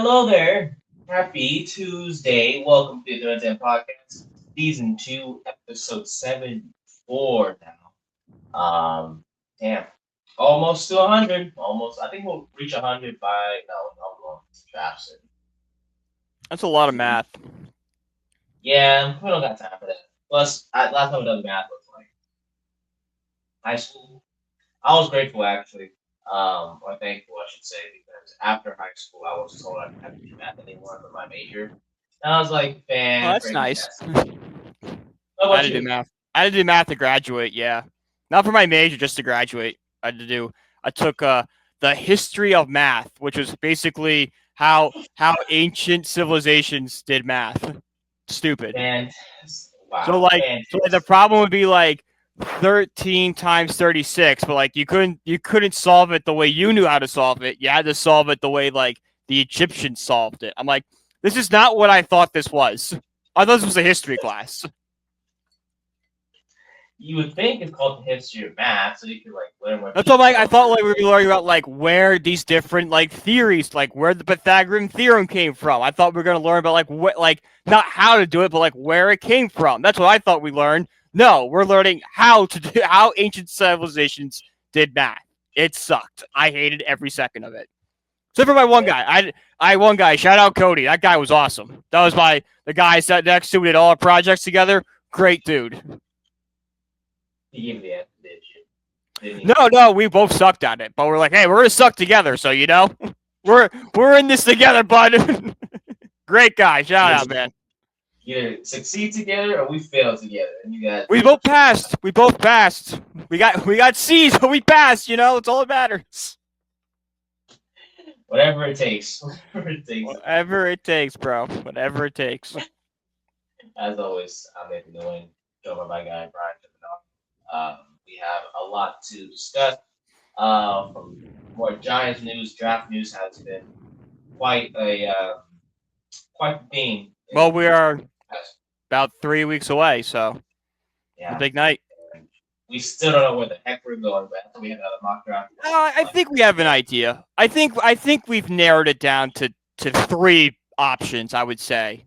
Hello there. Happy Tuesday. Welcome to the Internet Podcast, Season 2, Episode 74 now. Damn. Almost to 100. Almost. I think we'll reach 100 by, no, going to drafts. That's a lot of math. Yeah, we don't got time for that. Plus, last time we done math was like high school. I was grateful, actually. Or thankful, I should say, because after high school, I was told I didn't have to do math anymore for my major. And I was like, Oh, fan that's freaking nice. test. What I had about to do you? math. I had to do math to graduate. Yeah, not for my major, just to graduate. I had to do. I took the history of math, which was basically how ancient civilizations did math. Stupid. Fan, So wow, like, fan. so like the problem would be like 13 times 36, but like you couldn't solve it the way you knew how to solve it. You had to solve it the way like the Egyptians solved it. I'm like, this is not what I thought this was. I thought this was a history class. You would think it's called the history of math, so you could like learn what That's what people like I thought like we were learning about like where these different like theories, like where the Pythagorean theorem came from. I thought we were gonna learn about like what like not how to do it, but like where it came from. That's what I thought we learned. No, we're learning how to do how ancient civilizations did math. It sucked. I hated every second of it. Except for my one guy. I had one guy. Shout out Cody. That guy was awesome. That was the guy I sat next to. We did all our projects together. Great dude. you give the answer, didn't you? No, we both sucked at it, but we're like, hey, we're gonna suck together. So we're in this together, bud. Great guy. Shout out, man. Either succeed together or we fail together, and you got We both passed. We both passed. We got C's, but we passed. It's all that matters. whatever it takes. Whatever it takes. Whatever it takes, bro. Whatever it takes. As always, I'm Nathan Nguyen, joined by my guy Brian Pimenov. We have a lot to discuss. From more Giants news, draft news has been quite quite the theme. Well, we are about 3 weeks away, so Yeah. the big night. And we still don't know where the heck we're going, but we have another mock draft. I think we have an idea. I think we've narrowed it down to three options. I would say.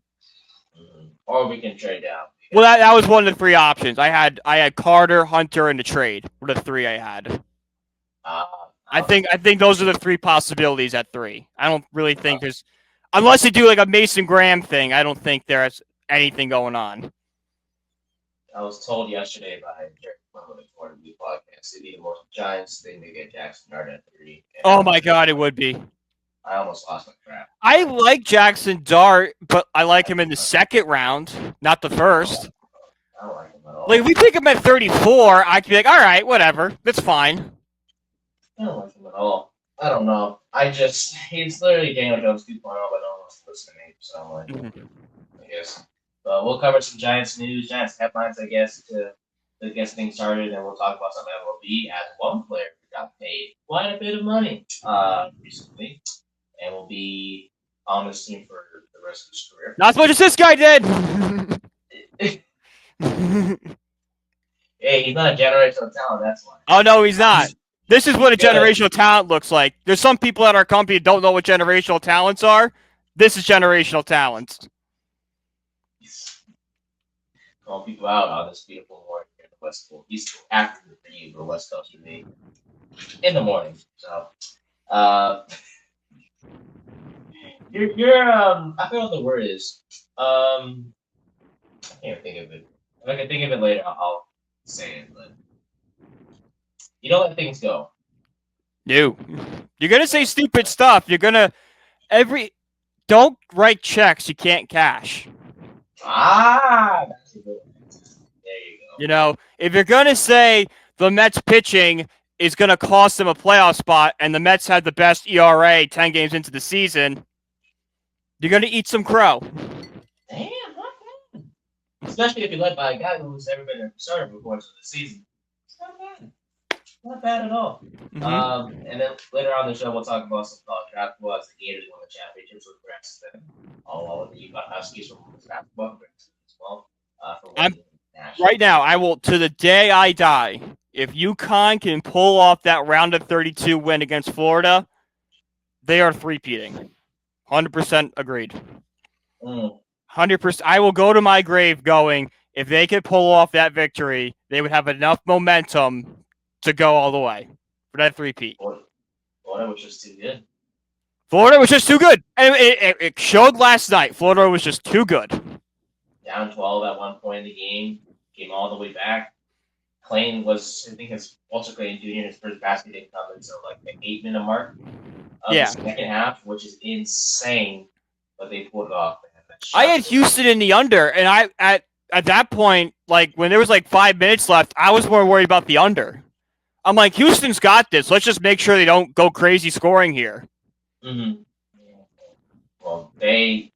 Or we can trade down. Well, that was one of the three options. I had Carter, Hunter, and the trade. Were the three I had. I think those are the three possibilities at three. I don't really think there's, unless they do like a Mason Graham thing. I don't think there's anything going on. I was told yesterday by Jerry Plum of the Florida Gators podcast it'd be the most Giants thing to get Jackson Dart at 3. Oh my God, it would be. I almost lost my crap. I like Jackson Dart, but I like him in the second round, not the first. I don't like him at all. Like if we pick him at 34, I could be like, all right, whatever, that's fine. I don't like him at all. I don't know. He's literally Daniel Jones 2.0, but no one wants to listen to me. So I'm like, I guess. But we'll cover some Giants news, Giants headlines, I guess, to get things started, and we'll talk about some MLB as one player got paid quite a bit of money recently, and will be on this team for the rest of his career. Not as much as this guy did. Hey, he's not a generational talent. That's why. Oh no, he's not. This is what a generational talent looks like. There's some people at our company that don't know what generational talents are. This is generational talents. Call people out on this beautiful morning here in the West Coast. East afternoon for you, but West Coast for me in the morning. So, you're I forget what the word is. I can't think of it. If I can think of it later, I'll say it. But you don't let things go. No, you're gonna say stupid stuff. You're gonna don't write checks you can't cash. That's a good one. There you go. If you're gonna say the Mets pitching is gonna cost them a playoff spot, and the Mets had the best ERA 10 games into the season, you're gonna eat some crow. Damn, not bad. Especially if you're led by a guy who's never been a starter before the season. It's not bad. Not bad at all. Mm-hmm. And then later on in the show, we'll talk about some draft as the Gators won the championships with Rex and all of the Utah Huskies from basketball as well. Right now, I will, to the day I die, if UConn can pull off that round of 32 win against Florida, they are three-peating. 100% agreed. Mm. 100%. I will go to my grave going, if they could pull off that victory, they would have enough momentum to go all the way for that three-peat. Florida was just too good. Florida was just too good. And it showed last night. Florida was just too good. Down 12 at one point in the game, came all the way back. Clayton was, I think, Walter Clayton Jr. his first basket didn't come until like the 8-minute mark of the second half, which is insane. But they pulled it off. I had Houston in the under, and I at that point, like when there was like 5 minutes left, I was more worried about the under. I'm like, Houston's got this. Let's just make sure they don't go crazy scoring here. Mm-hmm. Well, they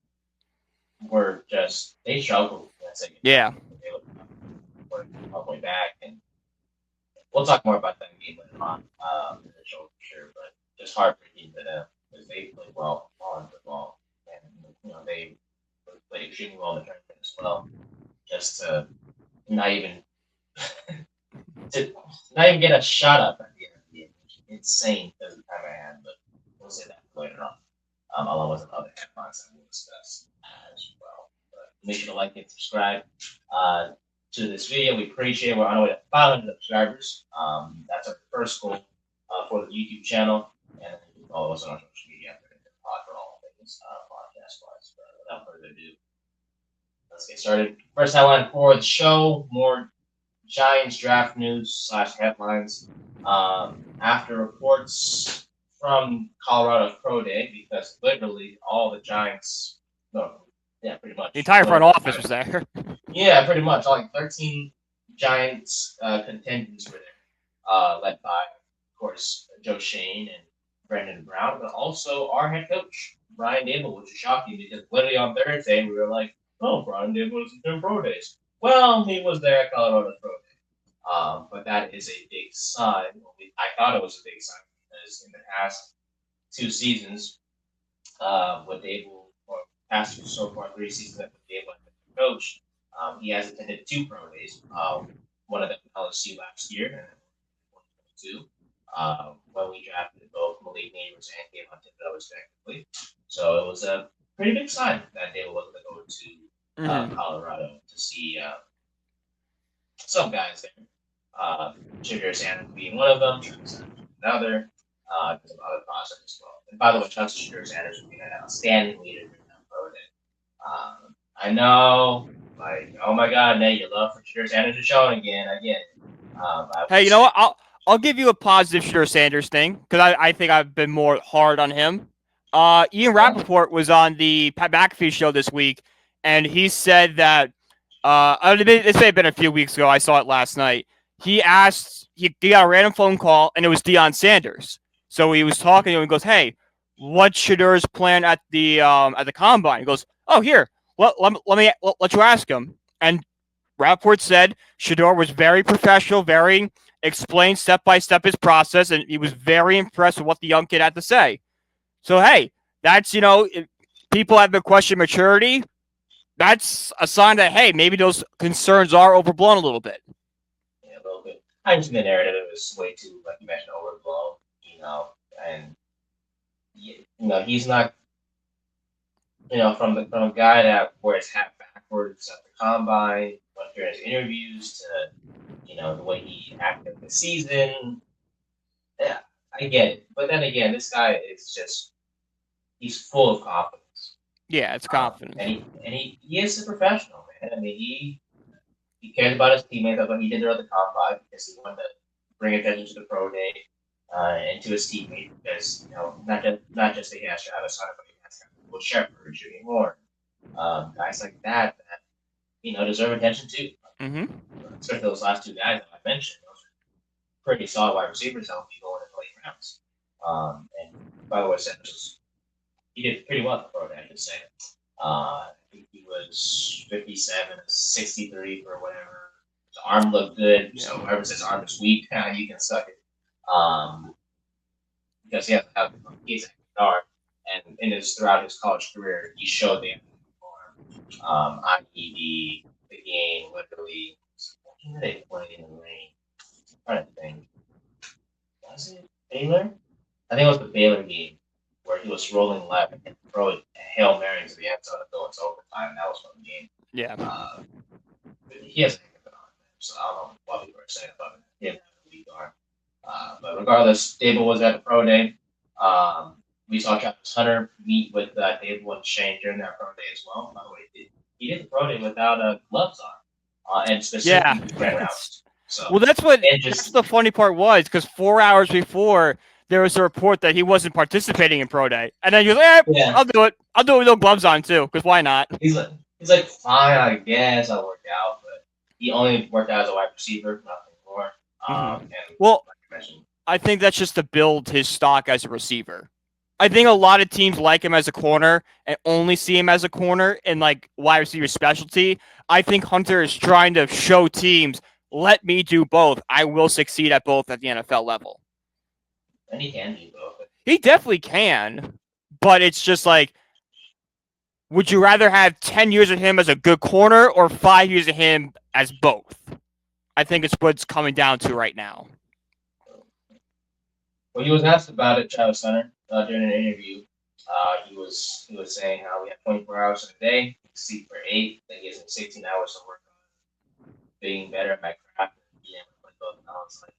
struggled. Yeah. They were all the way back, and we'll talk more about that game later on in the show for sure. But just heartbreaking to them because they played well on the ball, and they played extremely well in the tournament as well. Just to not even get a shot up at the end of the game, which is insane because of the time I had. But we'll say that later on. Along with other headlines that we'll discuss as well. But make sure to like and subscribe to this video. We appreciate it. We're on our way to 500 subscribers. That's our first goal for the YouTube channel. And you can follow us on our social media for all things podcast-wise. But without further ado, let's get started. First headline for the show, more Giants draft news / headlines. After reports from Colorado's Pro Day, because literally all the Giants, pretty much. The entire front office was there. Yeah, pretty much. All like 13 Giants contenders were there, led by, of course, Joe Shane and Brandon Brown, but also our head coach, Brian Dable, which is shocking because literally on Thursday we were like, oh, Brian Dable is doing Pro Days. Well, he was there at Colorado's Pro Day. But that is a big sign. I thought it was a big sign because in the past 2 seasons, with Dable, or past so far 3 seasons with Dable as the coach, he has attended 2 Pro Days. One of them in LSU last year, and 2022, when we drafted both Malik Neighbors and Kayvon Thibodeau respectively. So it was a pretty big sign that Dable was going to go to Colorado to see some guys there. Shadur Sanders being one of them, Travis Sanders another. There's another process as well. And by the way, shout out to Shadur Sanders for being an outstanding leader during that Pro Day. I know, like, oh my God, Nate, your love for Shadur Sanders is showing again. Hey, you know what? I'll give you a positive Shadur Sanders thing because I think I've been more hard on him. Ian Rappaport was on the Pat McAfee show this week, and he said that this may have been a few weeks ago. I saw it last night. He got a random phone call, and it was Deion Sanders. So he was talking to him and goes, hey, what's Shadur's plan at the combine? He goes, oh, here, let you ask him. And Rappaport said Shadur was very professional, very explained step-by-step his process, and he was very impressed with what the young kid had to say. So, hey, that's, if people have been questioning maturity, that's a sign that, hey, maybe those concerns are overblown a little bit. Yeah, a little bit. I think the narrative is way too, like you mentioned, overblown, and, he's not, from a guy that wears hat backwards at the combine, went through his interviews to, the way he acted this season. Yeah, I get it. But then again, this guy is just, he's full of confidence. Yeah, it's confidence. And he is a professional, man. I mean, he cares about his teammates. That's what he did there at the combine because he wanted to bring attention to the Pro Day and to his teammates because, not just that he has Travis Hunter, but he has Will Shepard, Jimmy Moore, guys like that deserve attention too. Especially those last 2 guys that I mentioned. Those are pretty solid wide receivers that will be going in the late rounds. And by the way, Sanders, he did pretty well at the Pro Day, I should say. I think he was 57, 63 for whatever. His arm looked good, so whoever says arm is weak, you can suck it. Because he has a guard, and throughout his college career, he showed the arm. I.e. the game literally. Who did they play in the rain? I'm trying to think. Was it Baylor? I think it was the Baylor game where he was rolling left and throw a Hail Mary to the end zone and go into overtime. That was from the game. Yeah. He hasn't been on him, so I don't know what people are saying about him. He hasn't had a weak arm. But regardless, Dable was at the pro day. We saw Travis Hunter meet with Dable and Shane during that pro day as well. By the way, he did the pro day without gloves on, and specifically ran routes. So, well, that's the funny part was, because 4 hours before there was a report that he wasn't participating in pro day, and then he was like, I'll do it. I'll do it with no gloves on too, because why not? He's like, fine, I guess I'll work out, but he only worked out as a wide receiver, nothing more. And well, like I think that's just to build his stock as a receiver. I think a lot of teams like him as a corner and only see him as a corner in like wide receiver specialty. I think Hunter is trying to show teams, let me do both. I will succeed at both at the NFL level. And he can do both. He definitely can, but it's just like, would you rather have 10 years of him as a good corner or 5 years of him as both? I think it's what's coming down to right now. Well, he was asked about it, Travis Hunter, during an interview. He was saying how we have 24 hours in a day, sleep for 8, that gives him 16 hours to work on being better at my craft and being able to play both. And I was like,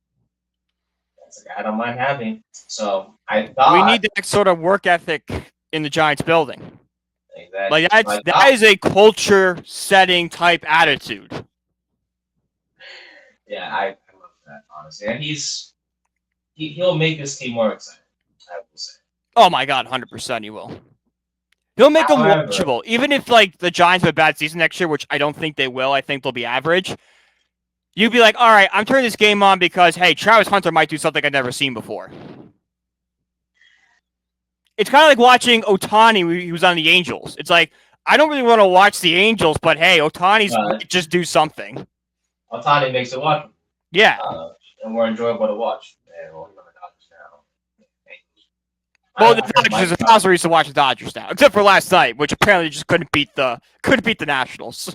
that's a guy I don't mind having. So I thought we need that sort of work ethic in the Giants building. Exactly. Like that is a culture setting type attitude. Yeah, I love that, honestly. And he'll make this team more exciting, I will say. Oh my god, 100% he will. He'll make them watchable. Even if like the Giants have a bad season next year, which I don't think they will, I think they'll be average. You'd be like, all right, I'm turning this game on because, hey, Travis Hunter might do something I've never seen before. It's kind of like watching Ohtani. He was on the Angels. It's like, I don't really want to watch the Angels, but hey, Ohtani's might just do something. Ohtani makes it watchable. Yeah. And more enjoyable to watch. And we're on the Dodgers now. Well, the Dodgers is impossible to watch the Dodgers now, except for last night, which apparently just couldn't beat the Nationals.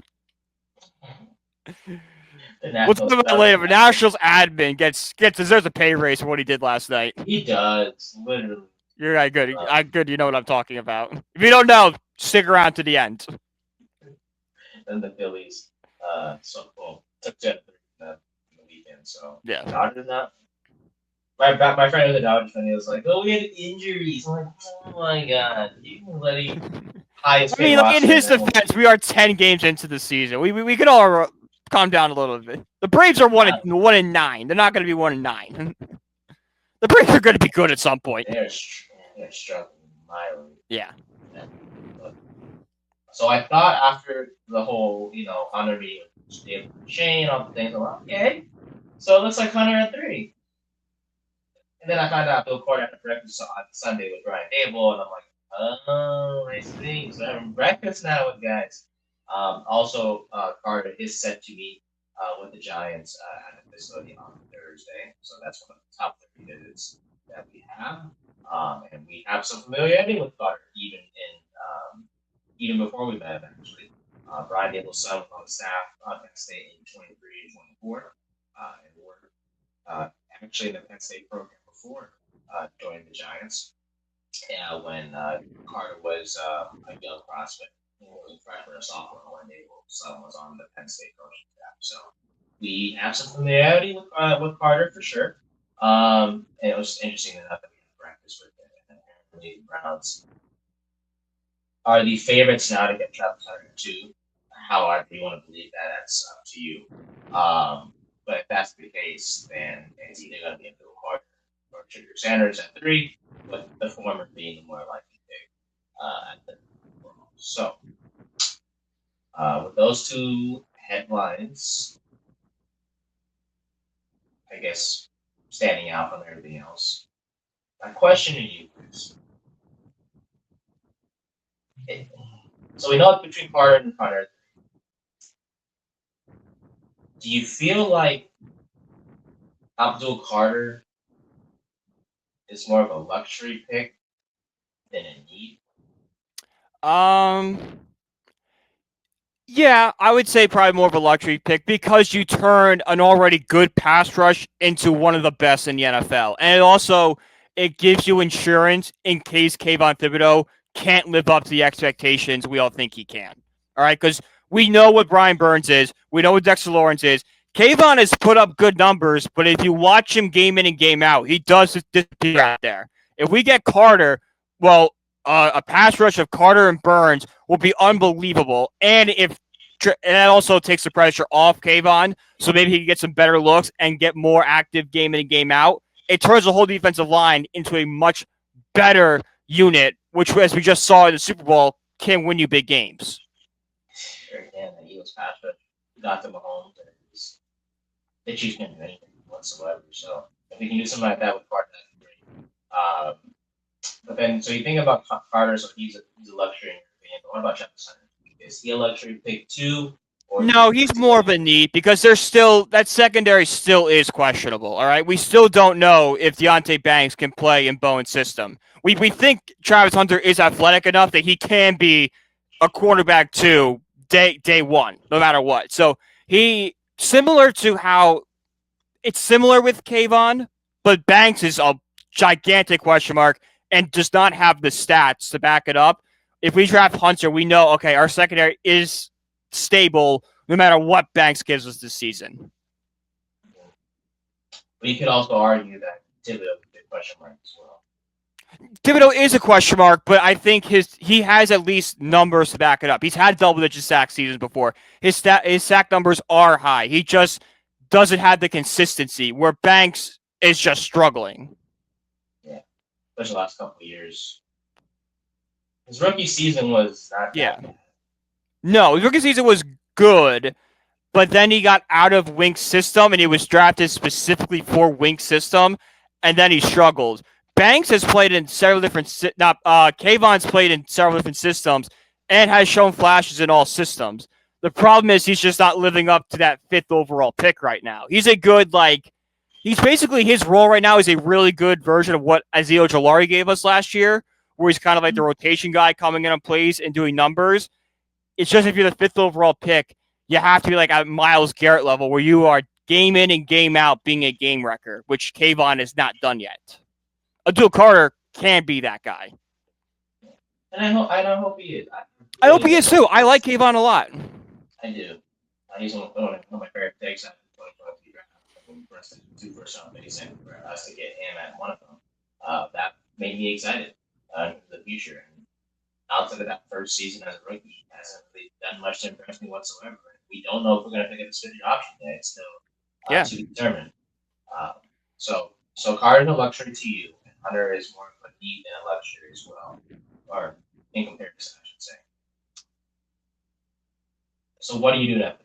What's the later? Nationals admin deserves a pay raise for what he did last night. He does, literally. You're good. I'm good. You know what I'm talking about. If you don't know, stick around to the end. And the Phillies, so cool. Took 10 in the weekend. So yeah, Dodgers not. My friend was a Dodgers fan. He was like, "Oh, we had injuries." I'm like, "Oh my god, you can let him." I mean, like, in his defense, we are 10 games into the season. We could all calm down a little bit. The Braves are 1-9. They're not going to be 1-9. The Braves are going to be good at some point. They're struggling mightily. Yeah. So I thought after the whole, Hunter meeting with Shane, all the things, I'm like, okay. So it looks like Hunter at 3. And then I found out Bill Corden had breakfast on Sunday with Brian Dable, and I'm like, oh, I see. So I'm having breakfast now with guys. Also, Carter is set to meet with the Giants at the facility on Thursday. So that's one of the top 30 visits that we have. And we have some familiarity with Carter, even before we met him, actually. Brian Dable's son was on the staff at Penn State in 23 and 24. And worked actually in the Penn State program before joining the Giants. When Carter was a young prospect. He was a freshman or sophomore when Dable's son was on the Penn State coaching staff. So we have some familiarity with Carter for sure. And it was interesting enough that we had practice with him. And apparently the Browns are the favorites now to get Travis Hunter too. However you want to believe that, that's up to you. But if that's the case, then it's either going to be Abdul or Junior Sanders at 3, with the former being the more likely pick at the 4. So, with those two headlines, I guess, standing out from everything else, my question to you is, so we know it's between Carter and Hunter. Do you feel like Abdul Carter is more of a luxury pick than a need? Yeah, I would say probably more of a luxury pick because you turned an already good pass rush into one of the best in the NFL. And it also it gives you insurance in case Kayvon Thibodeau can't live up to the expectations we all think he can. All right, because we know what Brian Burns is, we know what Dexter Lawrence is. Kayvon has put up good numbers, but if you watch him game in and game out, he does disappear out there. If we get Carter, well, a pass rush of Carter and Burns will be unbelievable. And that also takes the pressure off Kayvon, so maybe he can get some better looks and get more active game in and game out. It turns the whole defensive line into a much better unit, which, as we just saw in the Super Bowl, can win you big games. Again, the Eagles pass rush got to Mahomes, and the Chiefs can't do anything whatsoever. So if we can do something like that with Carter, that's great. But then, so you think about Carter, so he's a luxury in your opinion. But what about Jefferson? Is he a luxury pick 2? No, he's more of a need because there's still that secondary still is questionable. All right, we still don't know if Deonte Banks can play in Bowen's system. We think Travis Hunter is athletic enough that he can be a quarterback 2 day one, no matter what. So he similar to how it's similar with Kayvon, but Banks is a gigantic question mark and does not have the stats to back it up. If we draft Hunter, we know, okay, our secondary is stable no matter what Banks gives us this season. But you could also argue that Thibodeau is a question mark as well. Thibodeau is a question mark, but I think he has at least numbers to back it up. He's had double-digit sack seasons before. His sack numbers are high. He just doesn't have the consistency where Banks is just struggling. Yeah, especially the last couple of years. His rookie season was not that bad. No, his rookie season was good, but then he got out of Wink's system, and he was drafted specifically for Wink's system, and then he struggled. Banks has played in several different Kayvon's played in several different systems and has shown flashes in all systems. The problem is he's just not living up to that 5th overall pick right now. He's a good, he's basically, his role right now is a really good version of what Azeez Ojulari gave us last year, where he's kind of like the rotation guy coming in on plays and doing numbers. It's just if you're the 5th overall pick, you have to be like at Myles Garrett level where you are game in and game out being a game wrecker, which Kayvon has not done yet. Abdul Carter can be that guy. And I hope he is. I hope he is too. I like Kayvon a lot. I do. He's one of my favorite takes out of the 2023 draft. For us to do 2 first round picks and for us to get him at one of them. That made me excited for the future. And outside of that first season as a rookie, he hasn't really done much to impress me whatsoever. We don't know if we're going to pick up the 5th option yet. It's still to be determined. So Carter's a luxury to you. Hunter is more of a need and a luxury as well, or in comparison, I should say. So what do you do now?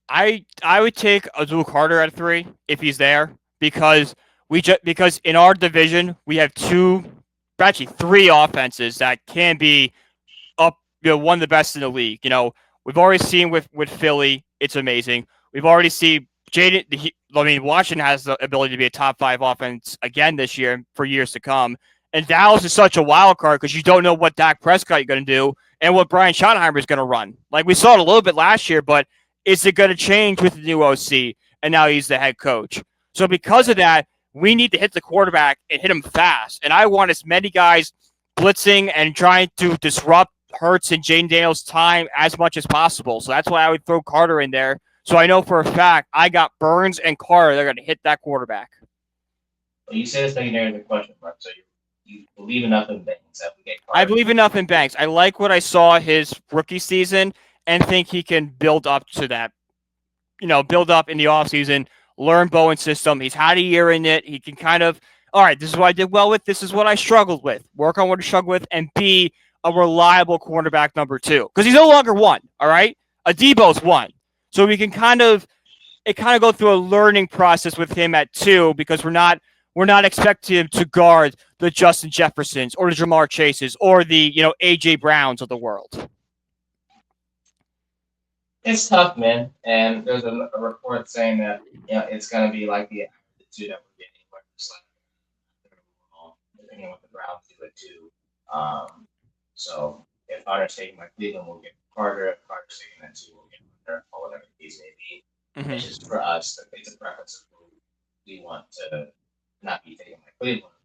I would take Abdul Carter at 3 if he's there because because in our division we have 3 offenses that can be up, one of the best in the league. We've already seen with Philly, it's amazing. We've already seen Washington has the ability to be a top 5 offense again this year for years to come. And Dallas is such a wild card because you don't know what Dak Prescott is going to do and what Brian Schottenheimer is going to run. Like we saw it a little bit last year, but is it going to change with the new OC? And now he's the head coach. So because of that, we need to hit the quarterback and hit him fast. And I want as many guys blitzing and trying to disrupt Hurts and Jane Daniels' time as much as possible. So that's why I would throw Carter in there. So I know for a fact I got Burns and Carter. They're going to hit that quarterback. Well, you say this secondary is a question mark, so you believe enough in Banks that we get Carter. I believe enough in Banks. I like what I saw his rookie season and think he can build up to that. Build up in the offseason, learn Bowen's system. He's had a year in it. He can kind of, all right, this is what I did well with. This is what I struggled with. Work on what I struggled with and be a reliable quarterback number 2. Because he's no longer 1, all right? Adebo's 1. So we can kind of go through a learning process with him at 2 because we're not expecting him to guard the Justin Jeffersons or the Jamar Chases or the AJ Browns of the world. It's tough, man. And there's a report saying that it's going to be like the 2 that we're getting, where it's depending on what the Browns do at 2. So if Hunter's taking my Cleveland, we'll get Carter. If Carter's taking that 2, we'll get Hunter, or whatever the case may be. Mm-hmm. It's just for us, it's a preference of who we want to not be taken by Cleveland.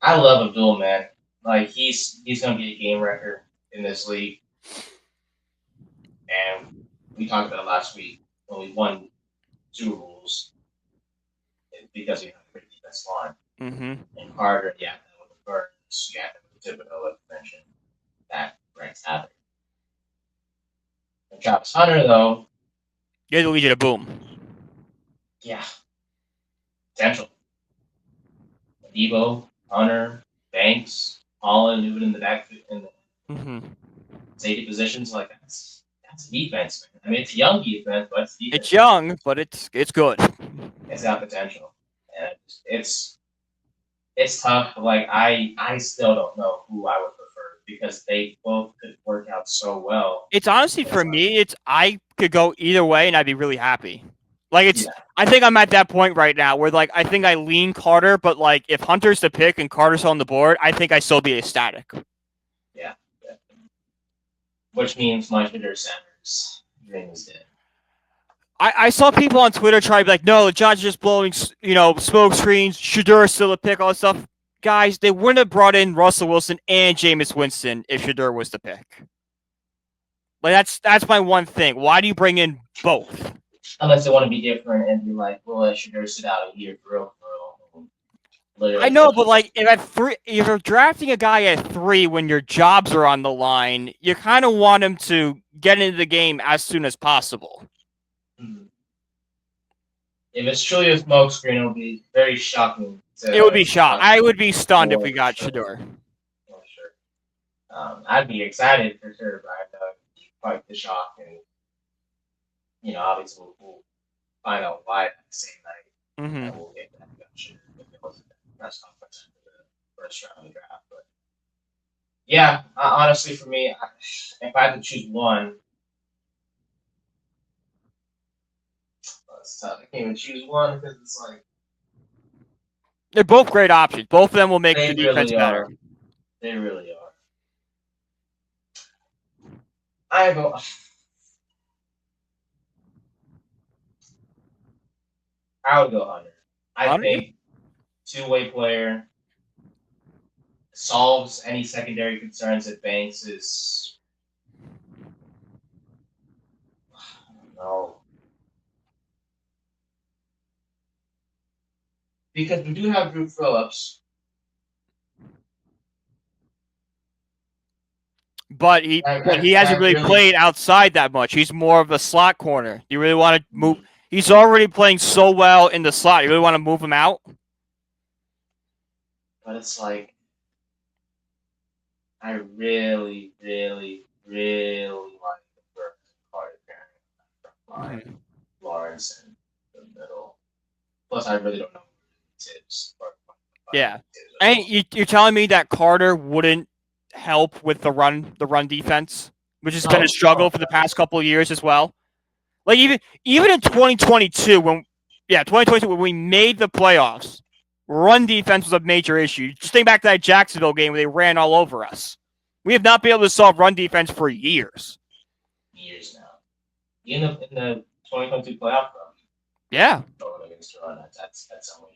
I love Abdul, man. Like he's gonna be a game wrecker in this league, and we talked about it last week when we won 2 rules because we have a great defense line. And Carter, yeah, with the Burns, yeah, with the Thibodeau, like you mentioned, that wreaks havoc. And Travis Hunter, though, You're the Legion of Boom. yeah, potential. Debo, Hunter, Banks, Holland, moving in the back in the safety positions, like that's defense, man. I mean, it's young defense, but it's defense. It's young, but it's good. It's got potential, and it's tough. Like I still don't know who I would prefer because they both could work out so well. It's honestly for me, I could go either way, and I'd be really happy. Like I think I'm at that point right now where like I think I lean Carter, but like if Hunter's the pick and Carter's on the board, I think I still be ecstatic. Yeah. Which means my Shedeur Sanders dream is dead. I saw people on Twitter try to be like, no, the Giants are just blowing, smoke screens. Shedeur still a pick, all that stuff. Guys, they wouldn't have brought in Russell Wilson and Jameis Winston if Shedeur was the pick. Like that's my one thing. Why do you bring in both? Unless they want to be different and be like, well, let Shedeur sit out a year for real. I know, but like if you're drafting a guy at 3 when your jobs are on the line, you kind of want him to get into the game as soon as possible. If it's truly a smokescreen, it'll be very shocking. It would be shocking. I would be stunned if we got Shedeur. For sure. I'd be excited for sure, but I'd be quite the shock, and obviously we'll find out why at the same night, and we'll get that Shedeur press conference after the first round of the draft. But yeah, honestly, for me, if I had to choose one. It's tough. I can't even choose one because it's like they're both great options. Both of them will make the defense better. They really are. I would go Hunter. I think 2-way player solves any secondary concerns that Banks is. I don't know. Because we do have Drew Phillips. But he hasn't really played outside that much. He's more of a slot corner. You really want to move? He's already playing so well in the slot. You really want to move him out? But it's like, I really, really, really like the Burks and Carter pairing. Lawrence in the middle. Plus, I really don't know who Tibbs. Yeah, and you're telling me that Carter wouldn't help with the run defense, which has been a struggle for the past couple of years as well. Like even in 2022 when we made the playoffs, run defense was a major issue. Just think back to that Jacksonville game where they ran all over us. We have not been able to solve run defense for years. Years now. In the 2022 playoff run. Yeah. Against the run, that's something.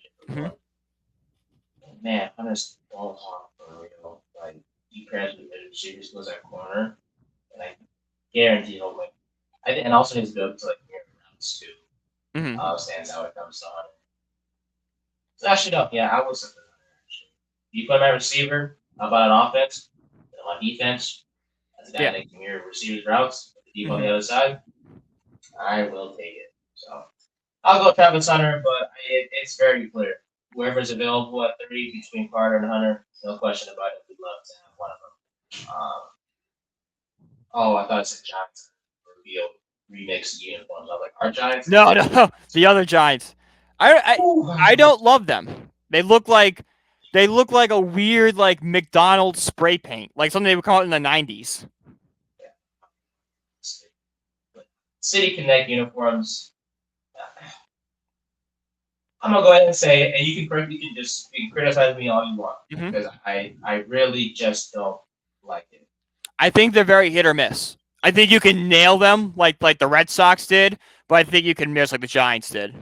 Man, Hunter's ball hawk for real. Like he crashed with the receivers goes that corner, and I guarantee he'll win. And also needs to go to like rounds too. Stands out when it comes to Hunter. So actually, no, yeah, I was something Hunter actually. You put him at receiver, how about an offense? On defense, as a guy that can mirror receivers routes, with the deep on the other side, I will take it. So I'll go Travis Hunter, but it's very clear. Whoever's available at 3 between Carter and Hunter, no question about it. We'd love to have one of them. I thought it said Giants reveal remix uniforms. I was like, our Giants? No, the other Giants. I don't love them. They look like a weird like McDonald's spray paint, like something they would come out in the 90s. Yeah. City Connect uniforms. I'm gonna go ahead and say it, and you can criticize me all you want because I really just don't like it. I think they're very hit or miss. I think you can nail them like the Red Sox did, but I think you can miss like the Giants did.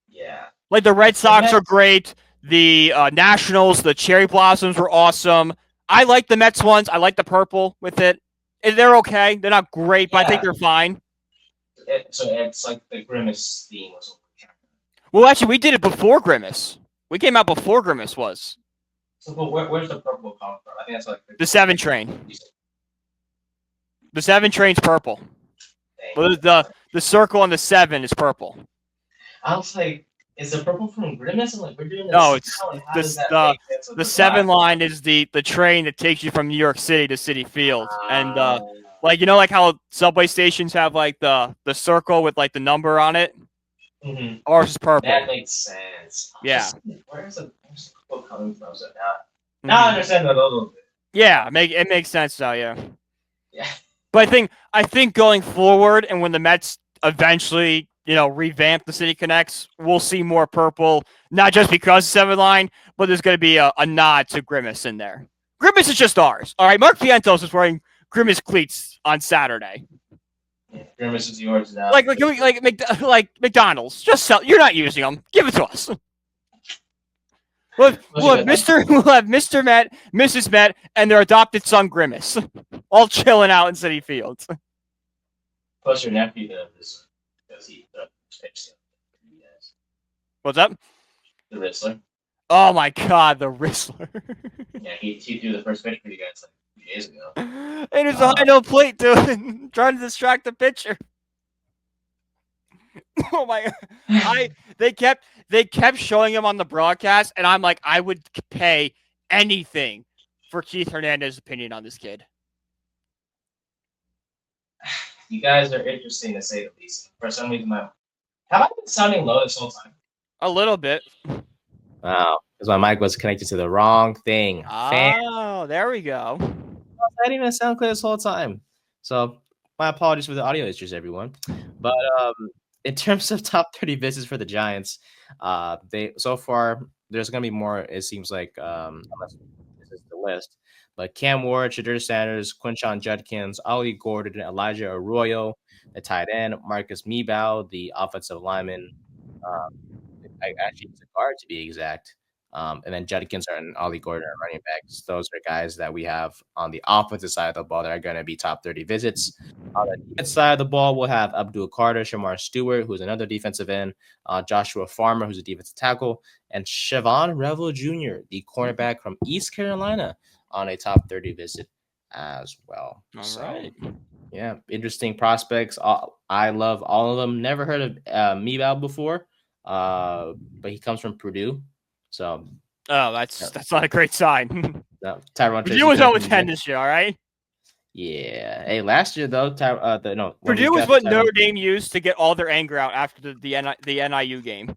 Yeah, Like the Red Sox are great. The Nationals, the Cherry Blossoms were awesome. I like the Mets ones. I like the purple with it. They're okay. They're not great, but I think they're fine. So it's like the Grimace theme was. Well, actually, we did it before Grimace. We came out before Grimace was. So, but where's the purple come from? I think that's like the 7 train. The 7 train's purple. But the circle on the 7 is purple. I was like, is the purple from Grimace? I'm like, we're doing this. No, it's the 7 line is the train that takes you from New York City to Citi Field, and like like how subway stations have like the circle with like the number on it. Mm-hmm. Ours is purple. That makes sense. Yeah. Where's the purple coming from? So now I understand that a little bit. Yeah, it makes sense now. Yeah. Yeah. But I think going forward, and when the Mets eventually revamp the City Connects, we'll see more purple. Not just because 7 line, but there's going to be a nod to Grimace in there. Grimace is just ours. All right, Mark Pientos is wearing Grimace cleats on Saturday. Yeah, Grimace is yours now. Like McDonald's. Just sell. You're not using them. Give it to us. We'll have Mr. Met, Mrs. Met, and their adopted son Grimace, all chilling out in Citi Field. Plus your nephew does because he fixed it. What's up? The Rizzler. Oh my God, the Rizzler. Yeah, he threw the first pitch for you guys like 2 days ago. And it's a high no plate, dude, trying to distract the pitcher. Oh my God. They kept showing him on the broadcast, and I'm like, I would pay anything for Keith Hernandez's opinion on this kid. You guys are interesting to say the least. For some reason, have I been sounding low this whole time? A little bit. Wow, because my mic was connected to the wrong thing. Oh, there we go. I didn't even sound clear this whole time. So my apologies for the audio issues, everyone. But in terms of top 30 visits for the Giants, so far there's gonna be more. It seems like unless this is the list. But Cam Ward, Shadur Sanders, Quinshon Judkins, Ollie Gordon, Elijah Arroyo, the tight end, Marcus Meebow, the offensive lineman. Actually, he's a guard to be exact. And then Judkins and Ollie Gordon are running backs. Those are guys that we have on the offensive side of the ball that are going to be top 30 visits. On the defensive side of the ball, we'll have Abdul Carter, Shamar Stewart, who's another defensive end, Joshua Farmer, who's a defensive tackle, and Siobhan Revel Jr., the cornerback from East Carolina, on a top 30 visit as well. All right. Yeah, interesting prospects. I love all of them. Never heard of Meebow before, but he comes from Purdue. So, that's not a great sign. No, Tyrone. Purdue was 0-10 this year, all right. Yeah. Hey, last year though, Purdue was what Notre Dame used to get all their anger out after the NIU game.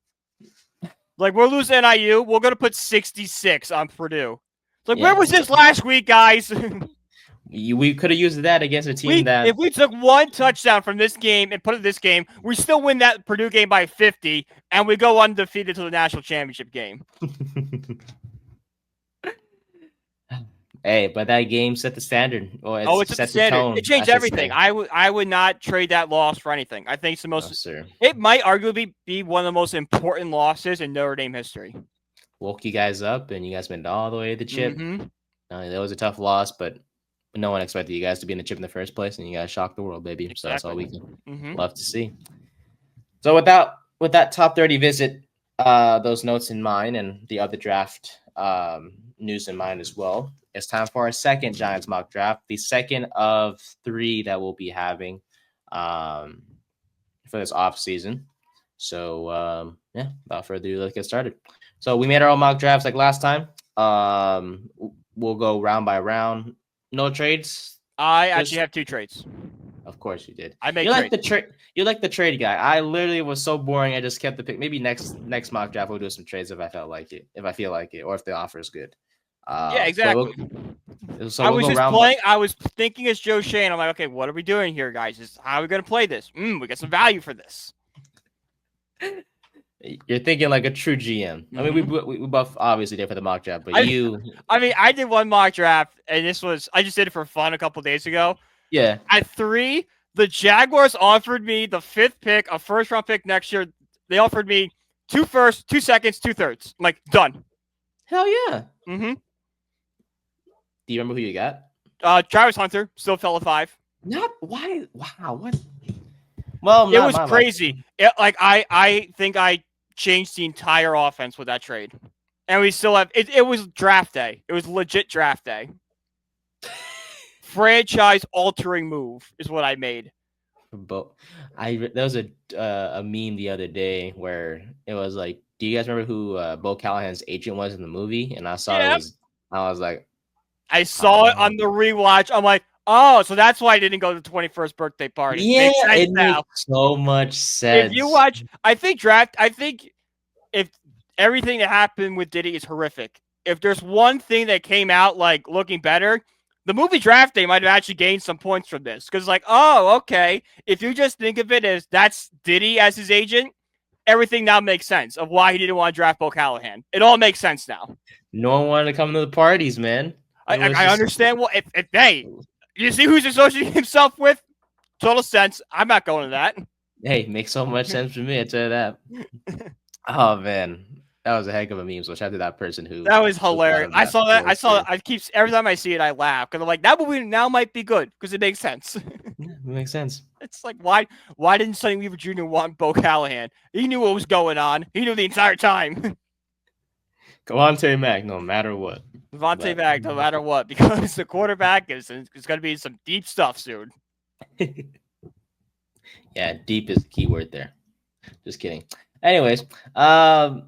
Like, we'll lose NIU, we're gonna put 66 on Purdue. Like, where was this last week, guys? We could have used that against a team if we took one touchdown from this game and put it in this game, we still win that Purdue game by 50, and we go undefeated to the national championship game. Hey, but that game set the standard. It set the standard. Tone, it changed everything. I would not trade that loss for anything. I think it's the most. It might arguably be one of the most important losses in Notre Dame history. Woke you guys up, and you guys went all the way to the chip. Mm-hmm. That was a tough loss, but no one expected you guys to be in the chip in the first place, and you guys shocked the world, baby. Exactly. So that's all we can love to see. So with that top 30 visit, those notes in mind, and the other draft news in mind as well, it's time for our second Giants mock draft, the second of 3 that we'll be having for this off season. So without further ado, let's get started. So we made our own mock drafts like last time. We'll go round by round. No trades. I actually have 2 trades. Of course you did. I make trades. You like the trade guy. I literally was so boring. I just kept the pick. Maybe next mock draft we'll do some trades if I feel like it, or if the offer is good. Yeah, exactly. So I was just playing. I was thinking as Joe Shane. I'm like, okay, what are we doing here, guys? How are we going to play this? We got some value for this. You're thinking like a true GM. I mean, we both obviously did for the mock draft, but I did one mock draft, and I just did it for fun a couple days ago. Yeah. At 3, the Jaguars offered me the 5th pick, a first-round pick next year. They offered me 2 firsts, 2 seconds, 2 thirds. I'm like, done. Hell yeah. Mm-hmm. Do you remember who you got? Travis Hunter still fell at 5. Not why? Wow. What? Well, It was crazy. I think I changed the entire offense with that trade, and we still have it. It was draft day. It was legit draft day. Franchise altering move is what I made. But there was a meme the other day where it was like, do you guys remember who Bo Callahan's agent was in the movie? And I saw it was. I was like, I saw it on the rewatch. I'm like, oh, so that's why I didn't go to the 21st birthday party. Yeah, it now. makes so much sense. If you watch, I think if everything that happened with Diddy is horrific, if there's one thing that came out like looking better, the movie Draft Day might have actually gained some points from this. Because like, oh, okay. If you just think of it as that's Diddy as his agent, everything now makes sense of why he didn't want to draft Bo Callahan. It all makes sense now. No one wanted to come to the parties, man. I understand. Well, if hey, you see who's associating himself with? Total sense. I'm not going to that. Hey, makes so much sense for me. I tell you that. Oh man, that was a heck of a meme. So shout out to that person who. That was hilarious. I saw that. I keep every time I see it, I laugh because I'm like, that movie now might be good because it makes sense. Yeah, it makes sense. It's like why didn't Sonny Weaver Jr. want Bo Callahan? He knew what was going on. He knew the entire time. Devontae Mack, no matter what. Devontae Mack, no matter what, because the quarterback is going to be some deep stuff soon. Yeah, deep is the key word there. Just kidding. Anyways, so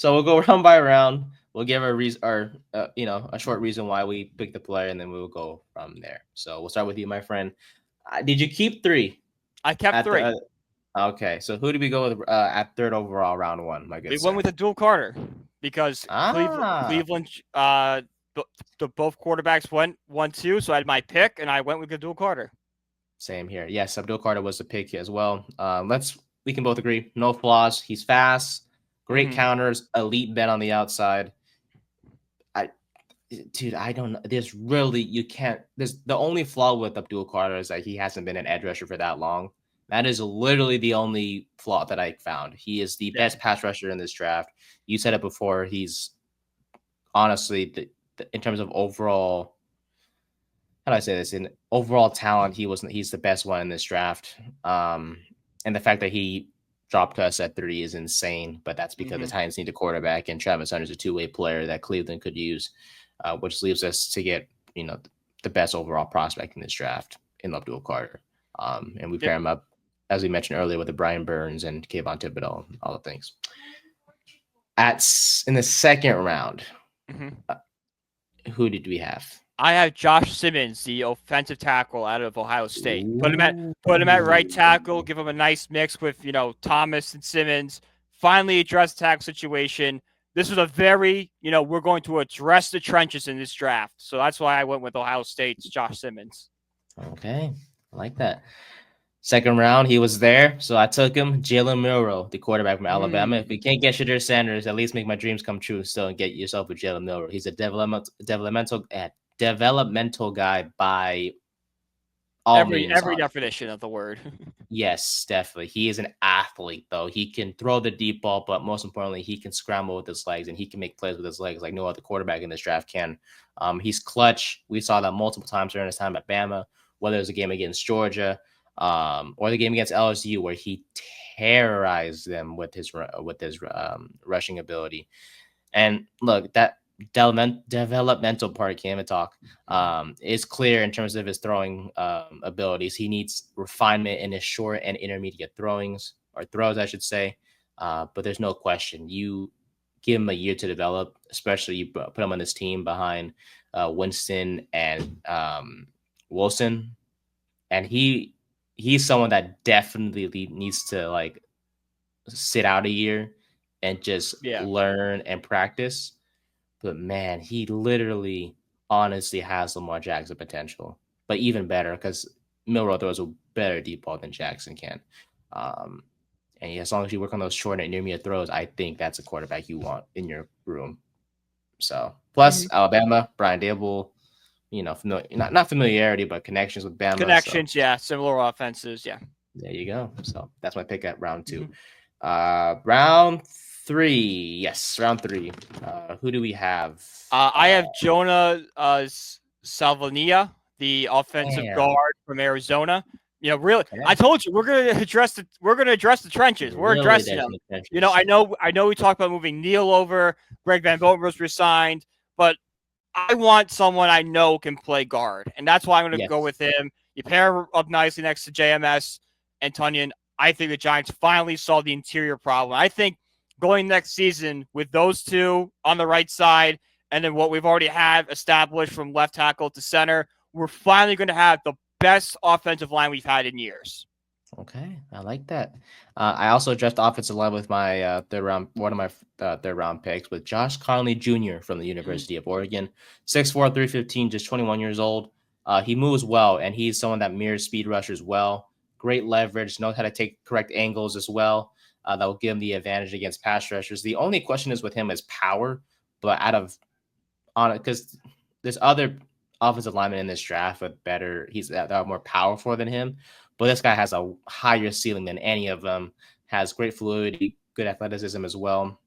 we'll go round by round. We'll give a short reason why we picked the player, and then we'll go from there. So we'll start with you, my friend. Did you keep 3? I kept 3. Okay, so who did we go with at 3rd overall, round 1? My goodness. We went with Abdul Carter because Cleveland, both quarterbacks went 1-2, so I had my pick, and I went with Abdul Carter. Same here. Yes, Abdul Carter was the pick as well. We can both agree, no flaws. He's fast, great counters, elite bend on the outside. I don't know. There's the only flaw with Abdul Carter is that he hasn't been an edge rusher for that long. That is literally the only flaw that I found. He is the best pass rusher in this draft. You said it before. He's honestly, in terms of overall, how do I say this? In overall talent, he's the best one in this draft. And the fact that he dropped us at 3 is insane, but that's because the Titans need a quarterback, and Travis Hunter's a two-way player that Cleveland could use, which leaves us to get the best overall prospect in this draft in Abdul Carter. And we pair him up, as we mentioned earlier, with the Brian Burns and Kayvon Thibodeau and all the things. In the 2nd round, who did we have? I have Josh Simmons, the offensive tackle out of Ohio State. Put him at right tackle, give him a nice mix with Thomas and Simmons. Finally address the tackle situation. This was a very, we're going to address the trenches in this draft. So that's why I went with Ohio State's Josh Simmons. Okay, I like that. 2nd round, he was there, so I took him. Jalen Milroe, the quarterback from Alabama. If we can't get Shadir Sanders, at least make my dreams come true still and get yourself with Jalen Milroe. He's a developmental guy by all means. Every definition of the word. Yes, definitely. He is an athlete, though. He can throw the deep ball, but most importantly, he can scramble with his legs, and he can make plays with his legs like no other quarterback in this draft can. He's clutch. We saw that multiple times during his time at Bama, whether it was a game against Georgia or the game against LSU, where he terrorized them with his rushing ability. And look, that developmental part, can't even talk, is clear in terms of his throwing abilities. He needs refinement in his short and intermediate throws, I should say. But there's no question. You give him a year to develop, especially you put him on this team behind Winston and Wilson. And he's someone that definitely needs to sit out a year and just learn and practice. But man, he literally honestly has Lamar Jackson potential, but even better because Milroe throws a better deep ball than Jackson can. And as long as you work on those short and intermediate throws, I think that's a quarterback you want in your room. So plus Alabama, Brian Dable, not familiarity, but connections with Bama. Connections, similar offenses, yeah. There you go. So that's my pick at round 2. Round 3. Yes, round 3. Who do we have? I have Jonah Salvania, the offensive Damn. guard from Arizona. You know, really, Okay. I told you we're gonna address the trenches. We're Really addressing addressing them. the trenches. You know, I know we talked about moving Neal over. Greg Van Boten was resigned, but I want someone I know can play guard, and that's why I'm going to go with him. You pair up nicely next to JMS and Tunyon. I think the Giants finally solved the interior problem. I think going next season with those two on the right side, and then what we've already had established from left tackle to center, we're finally going to have the best offensive line we've had in years. Okay, I like that. I also addressed the offensive line with my one of my third round picks with Josh Conley Jr. from the University of Oregon, 6'4", 315, just 21 years old. He moves well, and he's someone that mirrors speed rushers well. Great leverage, knows how to take correct angles as well. That will give him the advantage against pass rushers. The only question is with him is power, but because there's other offensive linemen in this draft with that are more powerful than him. But this guy has a higher ceiling than any of them, has great fluidity, good athleticism as well.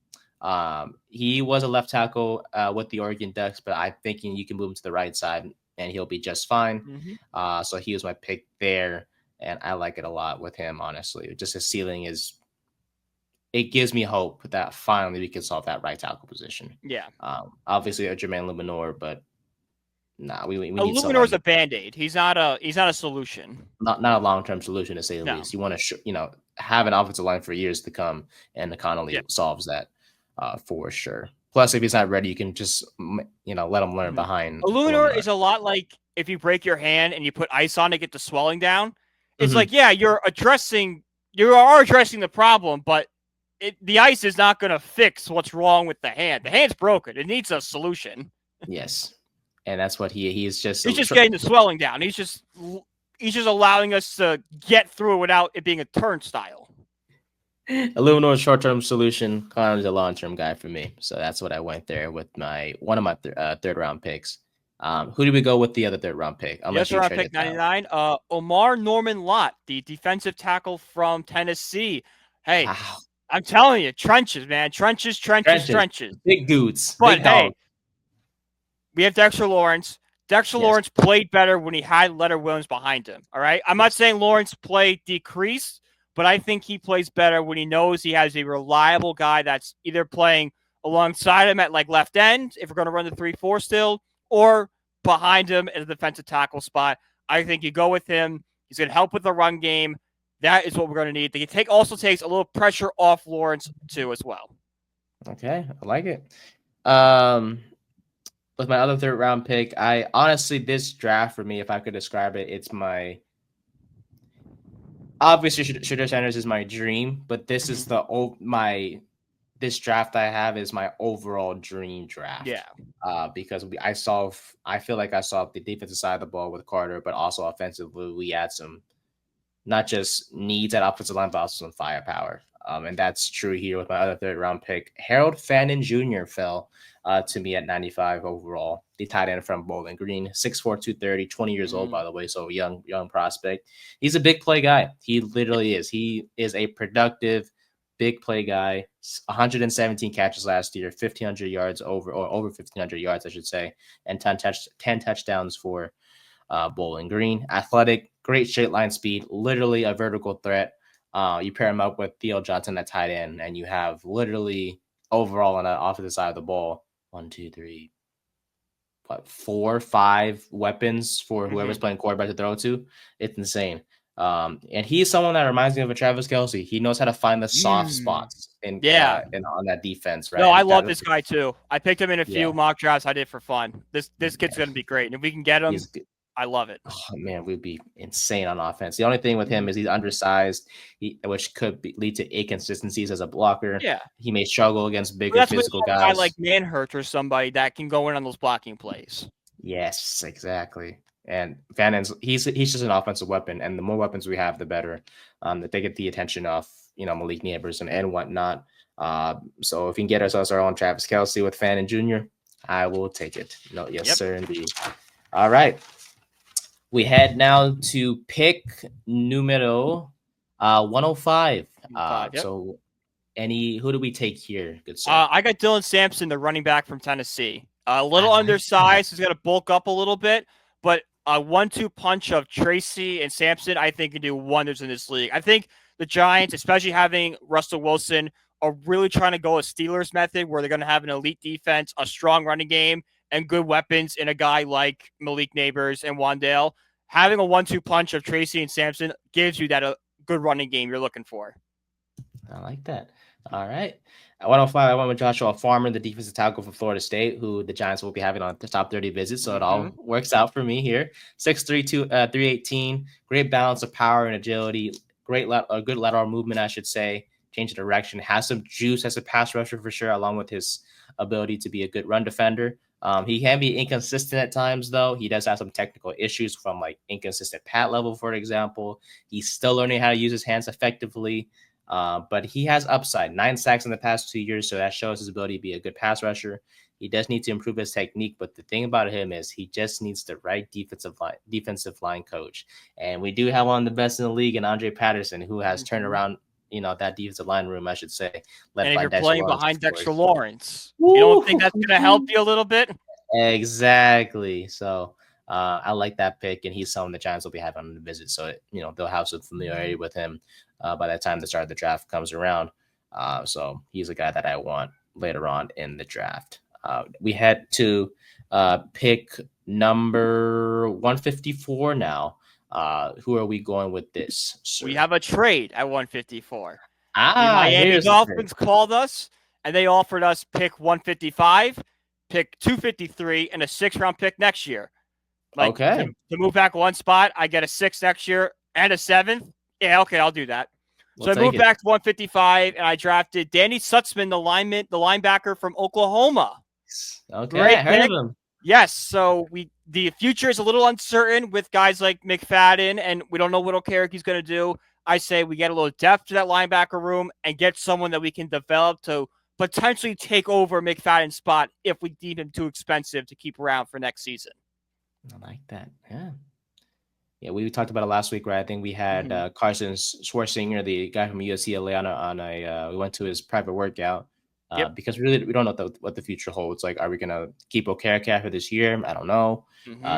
He was a left tackle with the Oregon Ducks, but I'm thinking you can move him to the right side and he'll be just fine. Mm-hmm. So he was my pick there, and I like it a lot with him, honestly. Just his ceiling it gives me hope that finally we can solve that right tackle position. Yeah. Obviously, a Jermaine Luminor, but we need Luminor's a Band-Aid. He's not a solution. Not a long-term solution, to say the least. You want to have an offensive line for years to come, and the Connolly solves that for sure. Plus, if he's not ready, you can just let him learn behind. Luminor is a lot like if you break your hand and you put ice on to get the swelling down. It's like, yeah, you are addressing the problem, but the ice is not going to fix what's wrong with the hand. The hand's broken. It needs a solution. Yes. And that's what he's just getting the swelling down. He's just allowing us to get through it without it being a turnstile. Luminor's short-term solution. Connor's a long-term guy for me. So that's what I went there with one of my third-round picks. Who did we go with the other third-round pick? Yes, third-round pick 99. Omar Norman Lott, the defensive tackle from Tennessee. Hey, wow. I'm telling you, trenches, man. Trenches. Big dudes. But big hey, we have Dexter Lawrence. Lawrence played better when he had Leonard Williams behind him. All right. I'm not saying Lawrence play decreased, but I think he plays better when he knows he has a reliable guy that's either playing alongside him at like left end, if we're going to run the 3-4 still, or behind him at a defensive tackle spot. I think you go with him. He's going to help with the run game. That is what we're going to need. He also takes a little pressure off Lawrence too as well. Okay. I like it. With my other third round pick, I honestly, this draft for me, if I could describe it, it's obviously Shedeur Sanders is my dream, but this is this draft I have is my overall dream draft. Yeah. Because I feel like I saw the defensive side of the ball with Carter, but also offensively, we had some not just needs at offensive line, but also some firepower. And that's true here with my other third round pick. Harold Fannin Jr. fell to me at 95 overall. The tight end from Bowling Green, 6'4", 230, 20 years old, by the way. So young prospect. He's a big play guy. He literally is. He is a productive, big play guy. 117 catches last year, 1,500 yards over 1,500 yards, I should say, and 10 touchdowns for Bowling Green. Athletic, great straight line speed, literally a vertical threat. You pair him up with Theo Johnson at tight end, and you have literally overall on the offensive side of the ball, 4, 5 weapons for whoever's playing quarterback to throw to. It's insane. And he's someone that reminds me of a Travis Kelce. He knows how to find the soft spots on that defense. Right? No, I love this guy too. I picked him in a few mock drafts I did for fun. This kid's going to be great. And if we can get him, I love it. Oh, man, we'd be insane on offense. The only thing with him is he's undersized, which could lead to inconsistencies as a blocker. Yeah. He may struggle against bigger physical guys. Guy like Manhurts or somebody that can go in on those blocking plays. Yes, exactly. And Fannon's he's just an offensive weapon, and the more weapons we have, the better. That they get the attention of Malik Neighbors and whatnot. So if we can get ourselves our own Travis Kelce with Fannin Jr., I will take it. Sir, indeed. All right. We head now to pick numero 105. So Who do we take here, good sir? I got Dylan Sampson, the running back from Tennessee. A little like undersized. He's got to bulk up a little bit, but a 1-2 punch of Tracy and Sampson, I think, can do wonders in this league. I think the Giants, especially having Russell Wilson, are really trying to go a Steelers method where they're going to have an elite defense, a strong running game, and good weapons in a guy like Malik Neighbors and Wandale. Having a 1-2 punch of Tracy and Sampson gives you that good running game you're looking for. I like that. All right. At 105, I went with Joshua Farmer, the defensive tackle from Florida State, who the Giants will be having on the top 30 visits. So it all works out for me here. 6'3", 318. Great balance of power and agility. A good lateral movement, I should say. Change of direction. Has some juice as a pass rusher for sure, along with his ability to be a good run defender. He can be inconsistent at times, though. He does have some technical issues from like inconsistent pat level, for example. He's still learning how to use his hands effectively. But he has upside. 9 sacks in the past 2 years, so that shows his ability to be a good pass rusher. He does need to improve his technique, but the thing about him is he just needs the right defensive line coach. And we do have one of the best in the league in Andre Patterson, who has turned around, that defensive line room, I should say. And if you're playing behind Dexter Lawrence, you don't think that's going to help you a little bit? Exactly. So I like that pick, and he's someone the Giants will be having on the visit. So, they'll have some familiarity with him by the time the start of the draft comes around. So he's a guy that I want later on in the draft. We had to pick number 154 now. Who are we going with this, sir? We have a trade at 154. The Miami Dolphins called us, and they offered us pick 155, pick 253, and a 6th-round pick next year. Okay. To move back one spot, I get a 6th next year and a 7th. Yeah, okay, I'll do that. So I moved back to 155, and I drafted Danny Sutzman, the linebacker from Oklahoma. Okay, I heard of him. Yes, so the future is a little uncertain with guys like McFadden, and we don't know what Okereke going to do. I say we get a little depth to that linebacker room and get someone that we can develop to potentially take over McFadden's spot if we deem him too expensive to keep around for next season. I like that. Yeah, we talked about it last week, right? I think we had Carson Schwarzenegger, the guy from UCLA, we went to his private workout. Because really we don't know what the future holds. Like, are we gonna keep Okereke after this year? I don't know.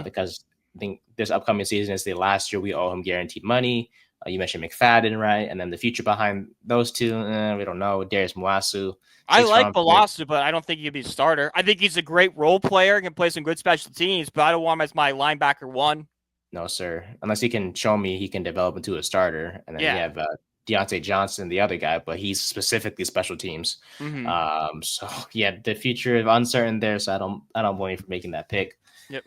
Because I think this upcoming season is the last year we owe him guaranteed money. You mentioned McFadden, right? And then the future behind those two, we don't know. Darius Mwasu. I like Mwasu, but I don't think he could be a starter. I think he's a great role player, can play some good special teams, but I don't want him as my linebacker one. No, sir. Unless he can show me he can develop into a starter. And then you have Deontay Johnson, the other guy, but he's specifically special teams. So yeah, the future is uncertain there. So I don't blame you for making that pick. Yep.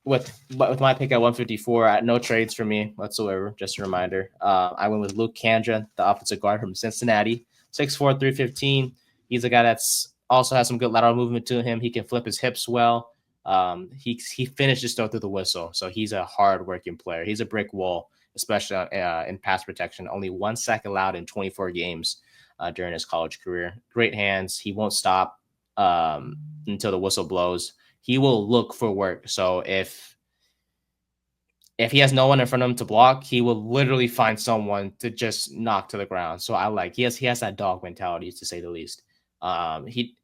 With my pick at 154, no trades for me whatsoever. Just a reminder. I went with Luke Kandra, the offensive guard from Cincinnati, 6'4", 315. He's a guy that's also has some good lateral movement to him. He can flip his hips well. He finishes through the whistle, so he's a hard-working player. He's a brick wall, especially in pass protection. Only 1 sack allowed in 24 games during his college career. Great hands. He won't stop until the whistle blows. He will look for work. So if he has no one in front of him to block, he will literally find someone to just knock to the ground. So he has that dog mentality, to say the least. He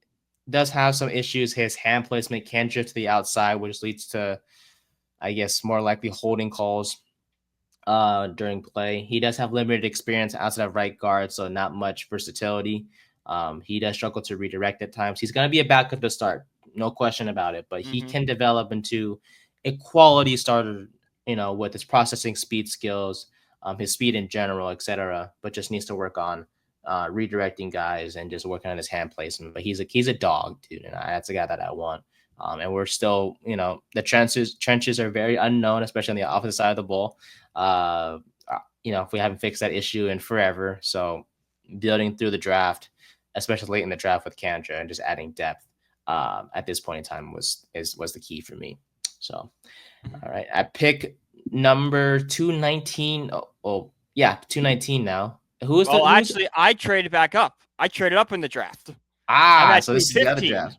does have some issues. His hand placement can drift to the outside, which leads to, I guess, more likely holding calls during play. He does have limited experience outside of right guard, so not much versatility. He does struggle to redirect at times. He's going to be a backup to start, no question about it, but he can develop into a quality starter, with his processing speed skills, his speed in general, etc., but just needs to work on redirecting guys and just working on his hand placement. But he's a dog, dude, and that's a guy that I want. And we're still, the trenches are very unknown, especially on the offensive side of the ball. If we haven't fixed that issue in forever. So building through the draft, especially late in the draft with Kandra, and just adding depth at this point in time was the key for me. So, all right, I pick number 219. 219 now. I traded back up. I traded up in the draft. So this is the other draft.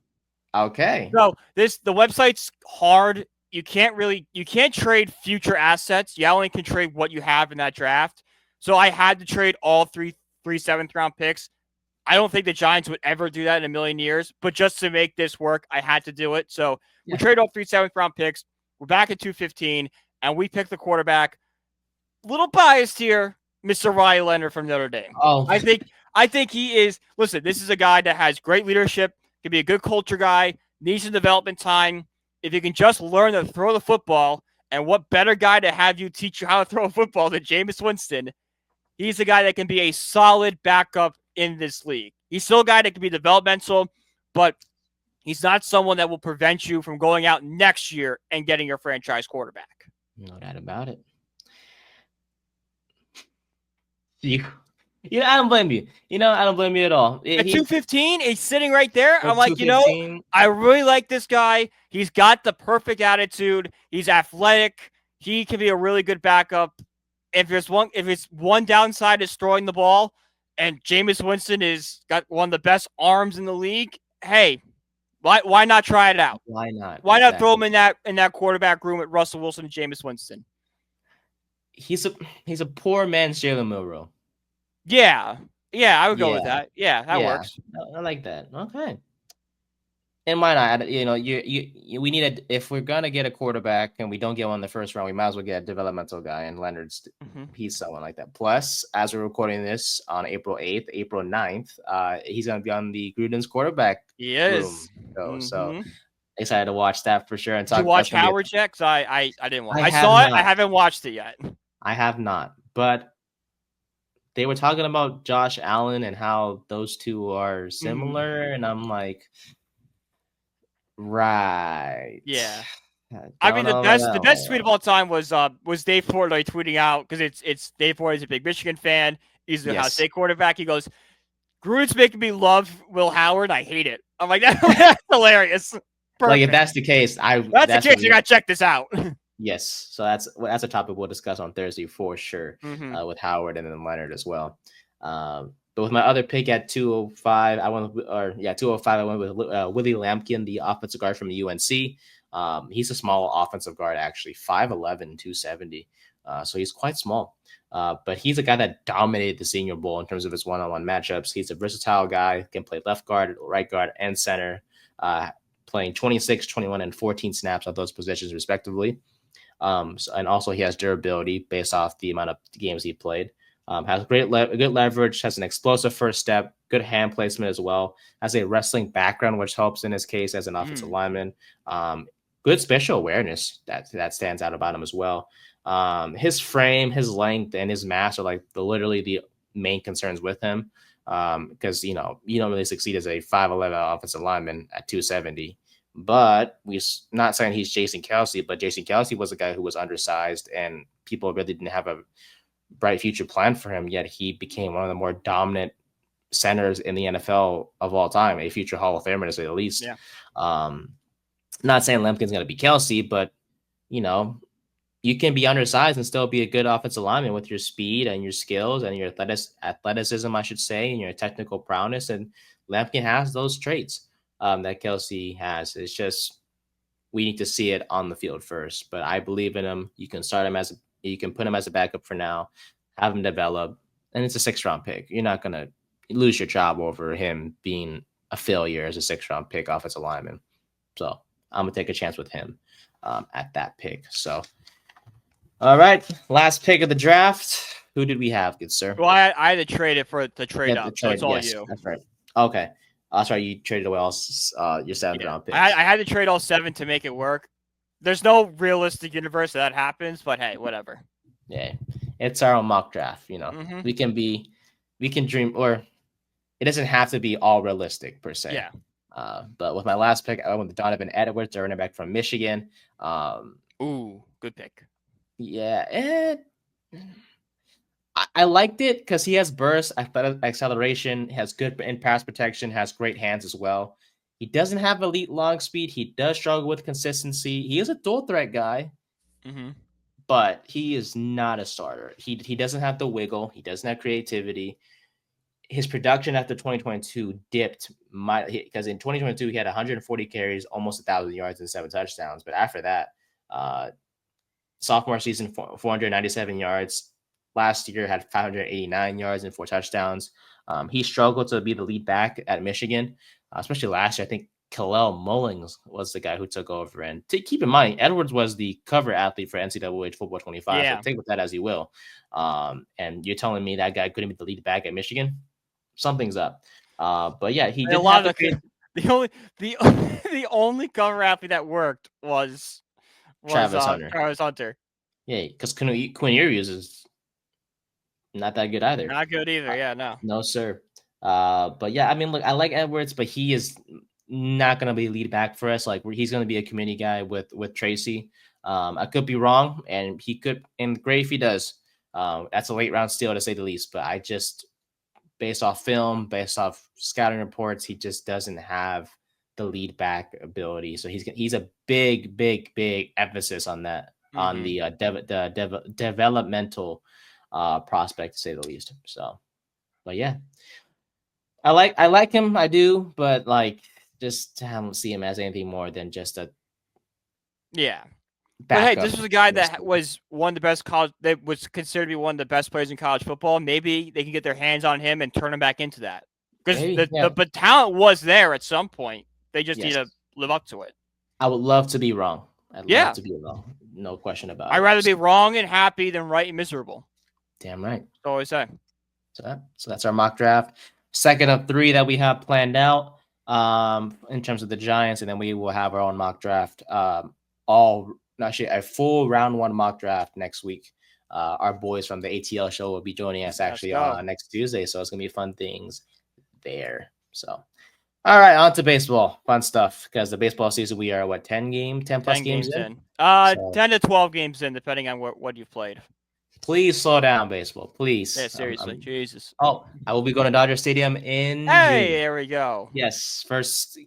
Okay. So the website's hard. You can't trade future assets. You only can trade what you have in that draft. So I had to trade all three 7th round picks. I don't think the Giants would ever do that in a million years, but just to make this work, I had to do it. So we trade off 3 7th-round picks. We're back at 215, and we pick the quarterback. Little biased here, Mr. Riley Leonard from Notre Dame. Oh, I think he is. Listen, this is a guy that has great leadership, can be a good culture guy, needs some development time. If you can just learn to throw the football, and what better guy to have you teach you how to throw a football than Jameis Winston? He's a guy that can be a solid backup in this league. He's still a guy that can be developmental, but he's not someone that will prevent you from going out next year and getting your franchise quarterback. No doubt about it. I don't blame you. I don't blame you at all. At 215, he's sitting right there. I'm like, I really like this guy. He's got the perfect attitude. He's athletic. He can be a really good backup. If it's one downside is throwing the ball, and Jameis Winston is got one of the best arms in the league, hey, why not try it out? Why not? Why not throw him in that quarterback room with Russell Wilson and Jameis Winston? He's a poor man's Jalen Milroe. Yeah, I would go with that. Yeah, that works. I like that. Okay. And why not? We need if we're gonna get a quarterback and we don't get one in the first round, we might as well get a developmental guy. And Leonard's he's someone like that. Plus, as we're recording this on April 8th, April 9th, he's gonna be on the Gruden's quarterback. He is. So excited to watch that for sure. And did you watch Howard's yet? Because I didn't watch. I saw it. I haven't watched it yet. I have not, but they were talking about Josh Allen and how those two are similar, and I'm like, right. Yeah. I mean, the best tweet of all time was Dave Portnoy tweeting out, because it's Dave Portnoy's a big Michigan fan. He's the Ohio State quarterback. He goes, Gruden's making me love Will Howard. I hate it. I'm like, that's hilarious. Perfect. Like, if that's the case, you gotta check this out. Yes, so that's a topic we'll discuss on Thursday for sure, with Howard and then Leonard as well. But with my other pick at 205, I went with Willie Lampkin, the offensive guard from the UNC. He's a small offensive guard, actually, 5'11", 270. So he's quite small. But he's a guy that dominated the Senior Bowl in terms of his one-on-one matchups. He's a versatile guy, can play left guard, right guard, and center, playing 26, 21, and 14 snaps at those positions respectively. And also he has durability based off the amount of games he played. Has good leverage, has an explosive first step, good hand placement as well. Has a wrestling background, which helps in his case as an offensive lineman. Good spatial awareness that stands out about him as well. His frame, his length, and his mass are literally the main concerns with him. Because you don't really succeed as a 5'11" offensive lineman at 270. But we're not saying he's Jason Kelce, but Jason Kelce was a guy who was undersized, and people really didn't have a bright future plan for him. Yet he became one of the more dominant centers in the NFL of all time, a future Hall of Famer to say the least. Yeah. Not saying Lampkin's going to be Kelce, but you can be undersized and still be a good offensive lineman with your speed and your skills and your athleticism, I should say, and your technical prowess. And Lampkin has those traits that Kelce has. It's just we need to see it on the field first. But I believe in him. You can you can put him as a backup for now, have him develop, and it's a 6th-round pick. You're not gonna lose your job over him being a failure as a 6th-round pick offensive lineman. So I'm gonna take a chance with him at that pick. So, all right, last pick of the draft. Who did we have, good sir? Well, I had to trade it for the trade up. So it's all you. That's right. Okay. That's right. You traded away all your 7th-round picks. I had to trade all 7 to make it work. There's no realistic universe that happens, but hey, whatever. Yeah, it's our own mock draft. We can dream, or it doesn't have to be all realistic per se. Yeah. But with my last pick, I went with Donovan Edwards, the running back from Michigan. Ooh, good pick. Yeah, I liked it because he has burst, athletic acceleration, has good in pass protection, has great hands as well. He doesn't have elite long speed. He does struggle with consistency. He is a dual threat guy, but he is not a starter. He doesn't have the wiggle. He doesn't have creativity. His production after 2022 dipped because in 2022 he had 140 carries, almost 1,000 yards and 7 touchdowns. But after that, sophomore season 497 yards. Last year had 589 yards and 4 touchdowns. He struggled to be the lead back at Michigan, especially last year. I think Kalel Mullings was the guy who took over. And to keep in mind, Edwards was the cover athlete for NCAA Football 25. Yeah. So take with that as you will. And you're telling me that guy couldn't be the lead back at Michigan? Something's up. But yeah, he did have the only cover athlete that worked was Travis Hunter. Travis Hunter. Yeah, because Quinn Ewers is not that good either. Not good either. Yeah, no. No, sir. But yeah, I mean, look, I like Edwards, but he is not going to be lead back for us. Like, he's going to be a community guy with Tracy. I could be wrong, and he could, and great if he does. That's a late round steal to say the least. But I just, based off film, based off scouting reports, he just doesn't have the lead back ability. So he's a big emphasis on that, on the developmental prospect to say the least. So, but yeah, I like him. I do, but like, just I don't see him as anything more than just a But hey, this was a guy that was one of the best that was considered to be one of the best players in college football. Maybe they can get their hands on him and turn him back into that, because the talent was there at some point. They just need to live up to it. I would love to be wrong. I'd love to be wrong. No question about it. I'd rather be wrong and happy than right and miserable. Damn right. That's all I say. So that's our mock draft. Second of 3 that we have planned out in terms of the Giants, and then we will have our own mock draft. Actually, a full round 1 mock draft next week. Our boys from the ATL show will be joining us actually on next Tuesday, so it's gonna be fun things there. So, all right, on to baseball, fun stuff, because the baseball season, we are 10 plus games in. 10 to 12 games in, depending on what you've played. Please slow down, baseball. Please. Yeah, seriously. Jesus. Oh, I will be going to Dodger Stadium in June. There we go. Yes, first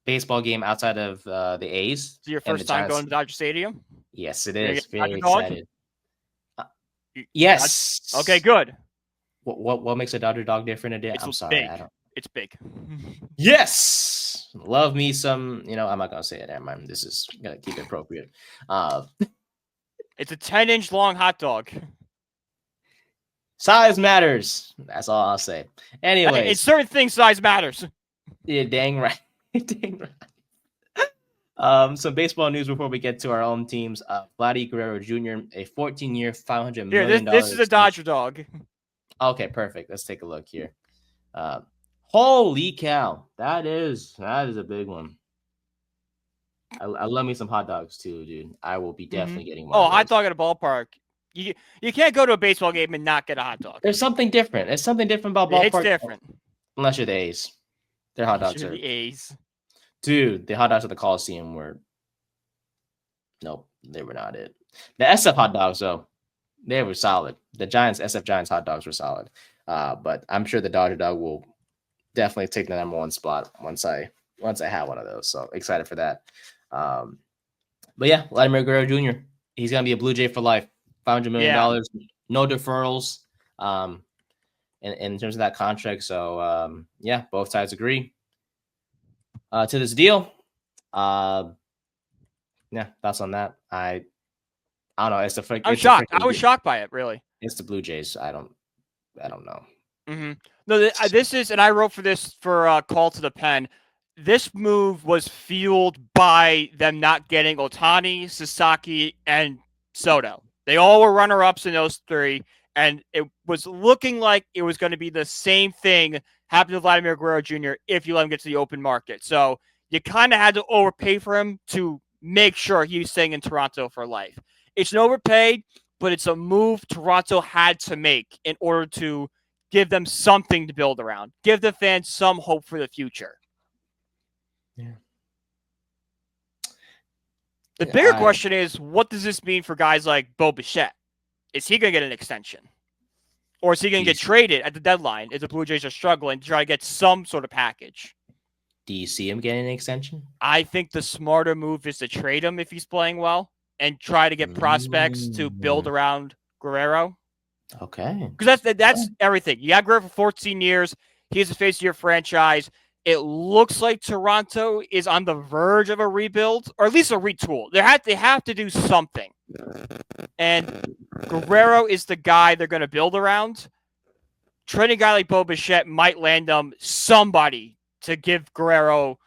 baseball game outside of the A's. Is it your first time going to Dodger Stadium? Yes, it is. Very excited. Yes. Okay, good. What makes a Dodger dog different? I'm sorry. It's big. Yes. Love me some, I'm not going to say it. Never mind. This is going to keep it appropriate. It's a 10-inch long hot dog. Size matters. That's all I'll say. Anyway, in certain things, size matters. Yeah, dang right. Dang right. Some baseball news before we get to our own teams. Vladdy Guerrero Jr., a 14-year, $500 million. This is a Dodger dog. Okay, perfect. Let's take a look here. Holy cow. That is a big one. I love me some hot dogs too, dude. I will be definitely getting one. Oh, hot dog at a ballpark. You can't go to a baseball game and not get a hot dog. There's something different. There's something different about ballpark. It's different. Unless you're the A's. Their hot dogs are the A's. Dude, the hot dogs at the Coliseum were nope, they were not it. The SF hot dogs, though, they were solid. The SF Giants hot dogs were solid. But I'm sure the Dodger dog will definitely take the number 1 spot once I have one of those. So excited for that. But yeah, Vladimir Guerrero Jr., he's gonna be a Blue Jay for life. $500 million, no deferrals. In terms of that contract. So yeah, both sides agree to this deal. Yeah, thoughts on that. I don't know. I'm shocked. I was shocked by it. Really, it's the Blue Jays. I don't know. Mm-hmm. No, this is, and I wrote for this for Call to the Pen. This move was fueled by them not getting Ohtani, Sasaki, and Soto. They all were runner-ups in those 3, and it was looking like it was going to be the same thing happened to Vladimir Guerrero Jr. if you let him get to the open market. So you kind of had to overpay for him to make sure he was staying in Toronto for life. It's an overpay, but it's a move Toronto had to make in order to give them something to build around, give the fans some hope for the future. Yeah. The bigger question is, what does this mean for guys like Bo Bichette? Is he going to get an extension? Or is he going to get traded at the deadline if the Blue Jays are struggling to try to get some sort of package? Do you see him getting an extension? I think the smarter move is to trade him if he's playing well and try to get prospects to build around Guerrero. Okay. Because that's everything. You got Guerrero for 14 years. He's the face of your franchise. It looks like Toronto is on the verge of a rebuild, or at least a retool. They have to do something. And Guerrero is the guy they're going to build around. trading a guy like Bo Bichette might land them somebody to give Guerrero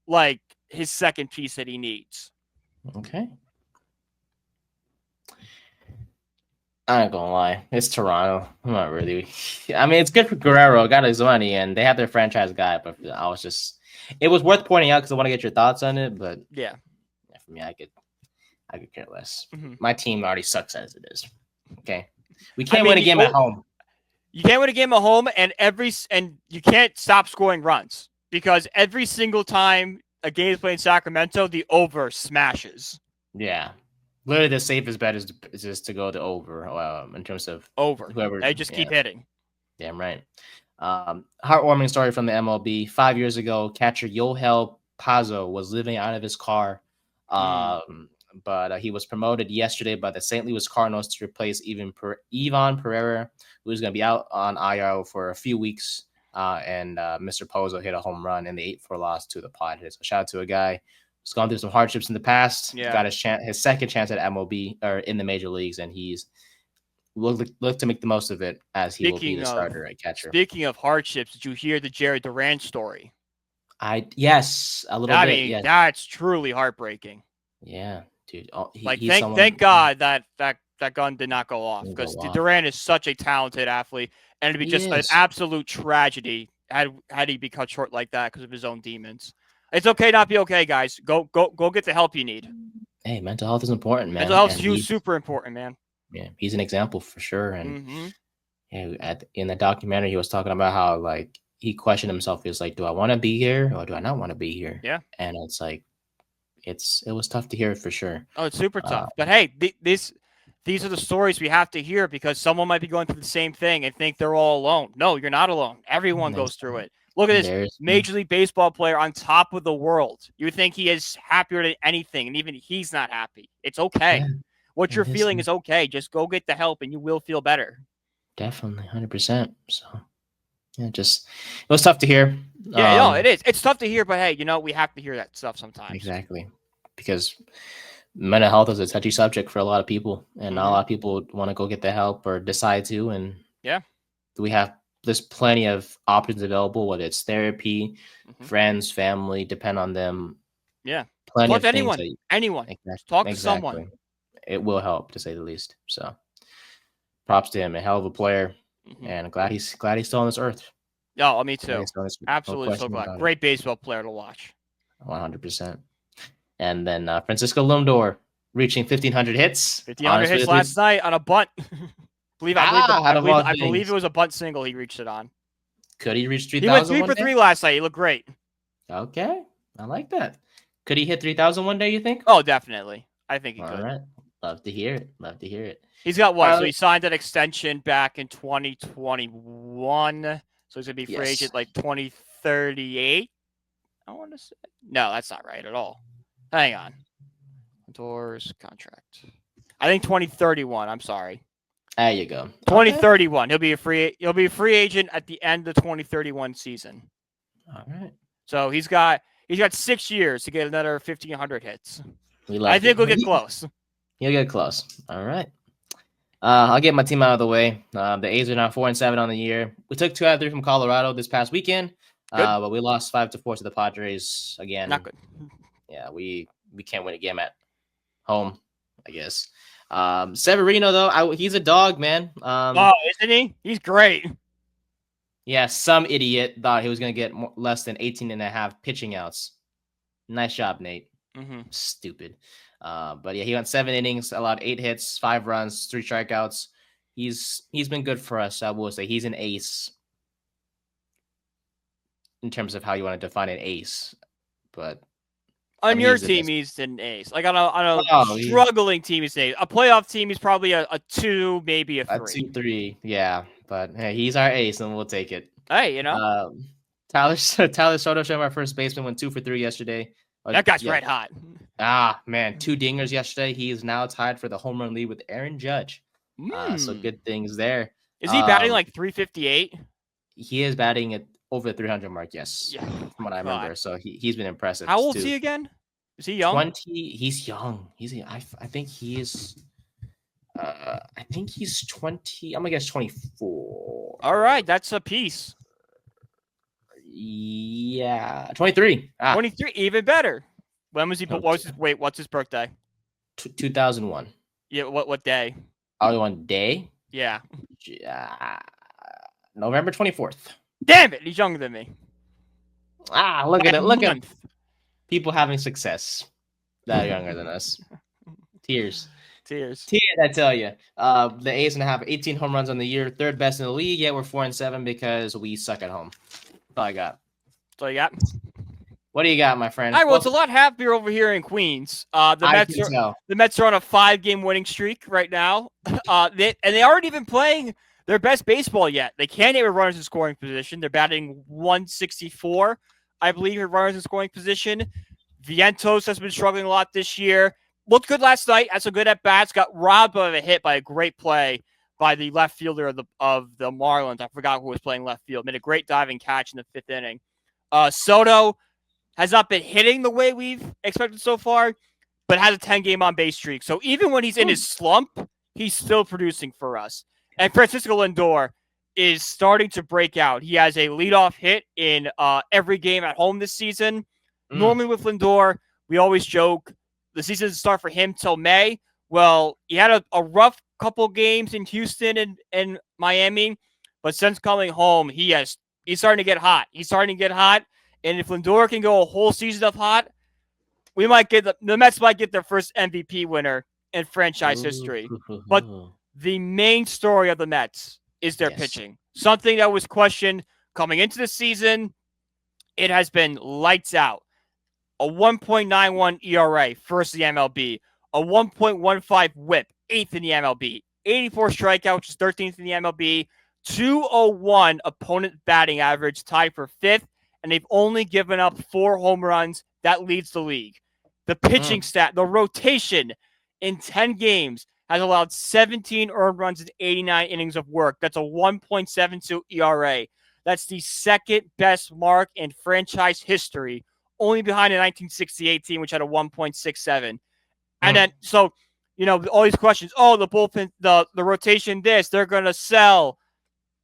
like his second piece that he needs. Okay. I'm not gonna lie, it's Toronto. I'm not really. I mean, it's good for Guerrero, got his money, and they have their franchise guy. But it was worth pointing out because I want to get your thoughts on it. But yeah, for me, I could care less. Mm-hmm. My team already sucks as it is. Okay, we can't win a game at home. You can't win a game at home, and you can't stop scoring runs because every single time a game is played in Sacramento, the over smashes. Yeah. Literally, the safest bet is just to go to over in terms of over. Whoever They just keep hitting. Damn right. Heartwarming story from the MLB. 5 years ago, catcher Yohel Pazzo was living out of his car, but he was promoted yesterday by the St. Louis Cardinals to replace Ivan Pereira, who is going to be out on IR for a few weeks. And Mr. Pazzo hit a home run in the 8-4 loss to the Padres. So shout out to a guy who's gone through some hardships in the past. Yeah. Got his second chance at MLB or in the major leagues, and he's look to make the most of it as he will be the starter at catcher. Speaking of hardships, did you hear the Jared Durant story? Yes, a little bit. Yes. That's truly heartbreaking. Yeah, dude. Thank God that gun did not go off because Durant is such a talented athlete, and it'd be just an absolute tragedy had he be cut short like that because of his own demons. It's okay not be okay, guys. Go get the help you need. Hey, mental health is important, man. Mental health is super important, man. Yeah, he's an example for sure. And in the documentary, he was talking about how like he questioned himself. He was like, "Do I want to be here or do I not want to be here?" Yeah, and it's like it was tough to hear for sure. Oh, it's super tough. But hey, these are the stories we have to hear because someone might be going through the same thing and think they're all alone. No, you're not alone. Everyone goes through it. Look at this Major League Baseball player on top of the world. You would think he is happier than anything, and even he's not happy. It's okay. Yeah. What you're feeling is okay. Just go get the help, and you will feel better. Definitely, 100%. So, yeah, it was tough to hear. Yeah, no, it is. It's tough to hear, but hey, we have to hear that stuff sometimes. Exactly, because mental health is a touchy subject for a lot of people, and not a lot of people want to go get the help or decide to. And there's plenty of options available, whether it's therapy, friends, family, depend on them. Yeah, plenty talk of to anyone. Talk to someone. It will help, to say the least. So, props to him, a hell of a player, and glad he's still on this earth. Oh, me too. Absolutely, so glad. Great baseball player to watch. 100%. And then Francisco Lindor reaching 1,500 hits. 1,500 hits last night on a bunt. I believe it was a bunt single he reached it on. Could he reach 3,000? He went 3 for 3 last night. He looked great. Okay, I like that. Could he hit 3,000 one day, you think? Oh, definitely. I think he could. All right. Love to hear it. He's got what? So he signed an extension back in 2021. So he's going to be free agent like 2038. I want to say. No, that's not right at all. Hang on. Doors contract. I think 2031. I'm sorry. There you go. 2031. He'll be a free agent at the end of the 2031 season. All right. So he's got 6 years to get another 1,500 hits. I think we'll get close. You'll get close. All right. I'll get my team out of the way. The A's are now 4-7 on the year. We took 2 out of 3 from Colorado this past weekend, but we lost 5-4 to the Padres again. Not good. Yeah, we can't win a game at home, I guess. Severino, though, he's a dog, man. Isn't he? He's great. Yeah, some idiot thought he was going to get less than 18.5 pitching outs. Nice job, Nate. Stupid. But yeah, he went 7 innings, allowed 8 hits, 5 runs, 3 strikeouts. He's been good for us. I will say he's an ace in terms of how you want to define an ace. But on your team, he's an ace. Like on a struggling team, he's an ace. A playoff team, he's probably a 2, maybe a 3. A 2-3, yeah. But hey, he's our ace, and we'll take it. Hey, Tyler Soto, our first baseman, went 2 for 3 yesterday. That guy's red hot. Man, 2 dingers yesterday. He is now tied for the home run lead with Aaron Judge. So good things there. Is he batting like 358? He is batting at over the 300 mark, yes. Yeah, from what I remember. So he's been impressive. How old is he again? Is he young? 20. He's young. I think he is I think he's 20. I'm gonna guess 24. All right, that's a piece. Yeah, 23. 23, even better. When was he? Okay. What's his birthday? 2001. Yeah, what day? Oh, one day. Yeah. November 24th. Damn it, he's younger than me. Look at it. Look at month. people having success that are younger than us. Tears. I tell you. The A's gonna have 18 home runs on the year, third best in the league. Yet we're 4-7 because we suck at home. That's all I got. That's all you got? What do you got, my friend? All right, well, it's a lot happier over here in Queens. The Mets are on a 5-game winning streak right now. They aren't even playing their best baseball yet. They can't even runners in scoring position. They're batting 164, I believe, at runners in scoring position. Vientos has been struggling a lot this year. Looked good last night. Had some good at bats. Got robbed of a hit by a great play by the left fielder of the Marlins. I forgot who was playing left field. Made a great diving catch in the 5th inning. Soto has not been hitting the way we've expected so far, but has a 10-game on-base streak. So even when he's in his slump, he's still producing for us. And Francisco Lindor is starting to break out. He has a leadoff hit in every game at home this season. Normally with Lindor, we always joke the season doesn't start for him till May. Well, he had a rough couple games in Houston and Miami, but since coming home, he's starting to get hot. And if Lindor can go a whole season of hot, we might get the Mets might get their first MVP winner in franchise history. But the main story of the Mets is their pitching. Something that was questioned coming into the season. It has been lights out. A 1.91 ERA, first in the MLB. A 1.15 whip, 8th in the MLB. 84 strikeouts, which is 13th in the MLB. 201 opponent batting average, tied for 5th. And they've only given up 4 home runs. That leads the league. The pitching stat, the rotation in 10 games has allowed 17 earned runs in 89 innings of work. That's a 1.72 ERA. That's the second best mark in franchise history, only behind the 1968 team, which had a 1.67. And then, so, all these questions. Oh, the bullpen, the rotation, they're going to sell.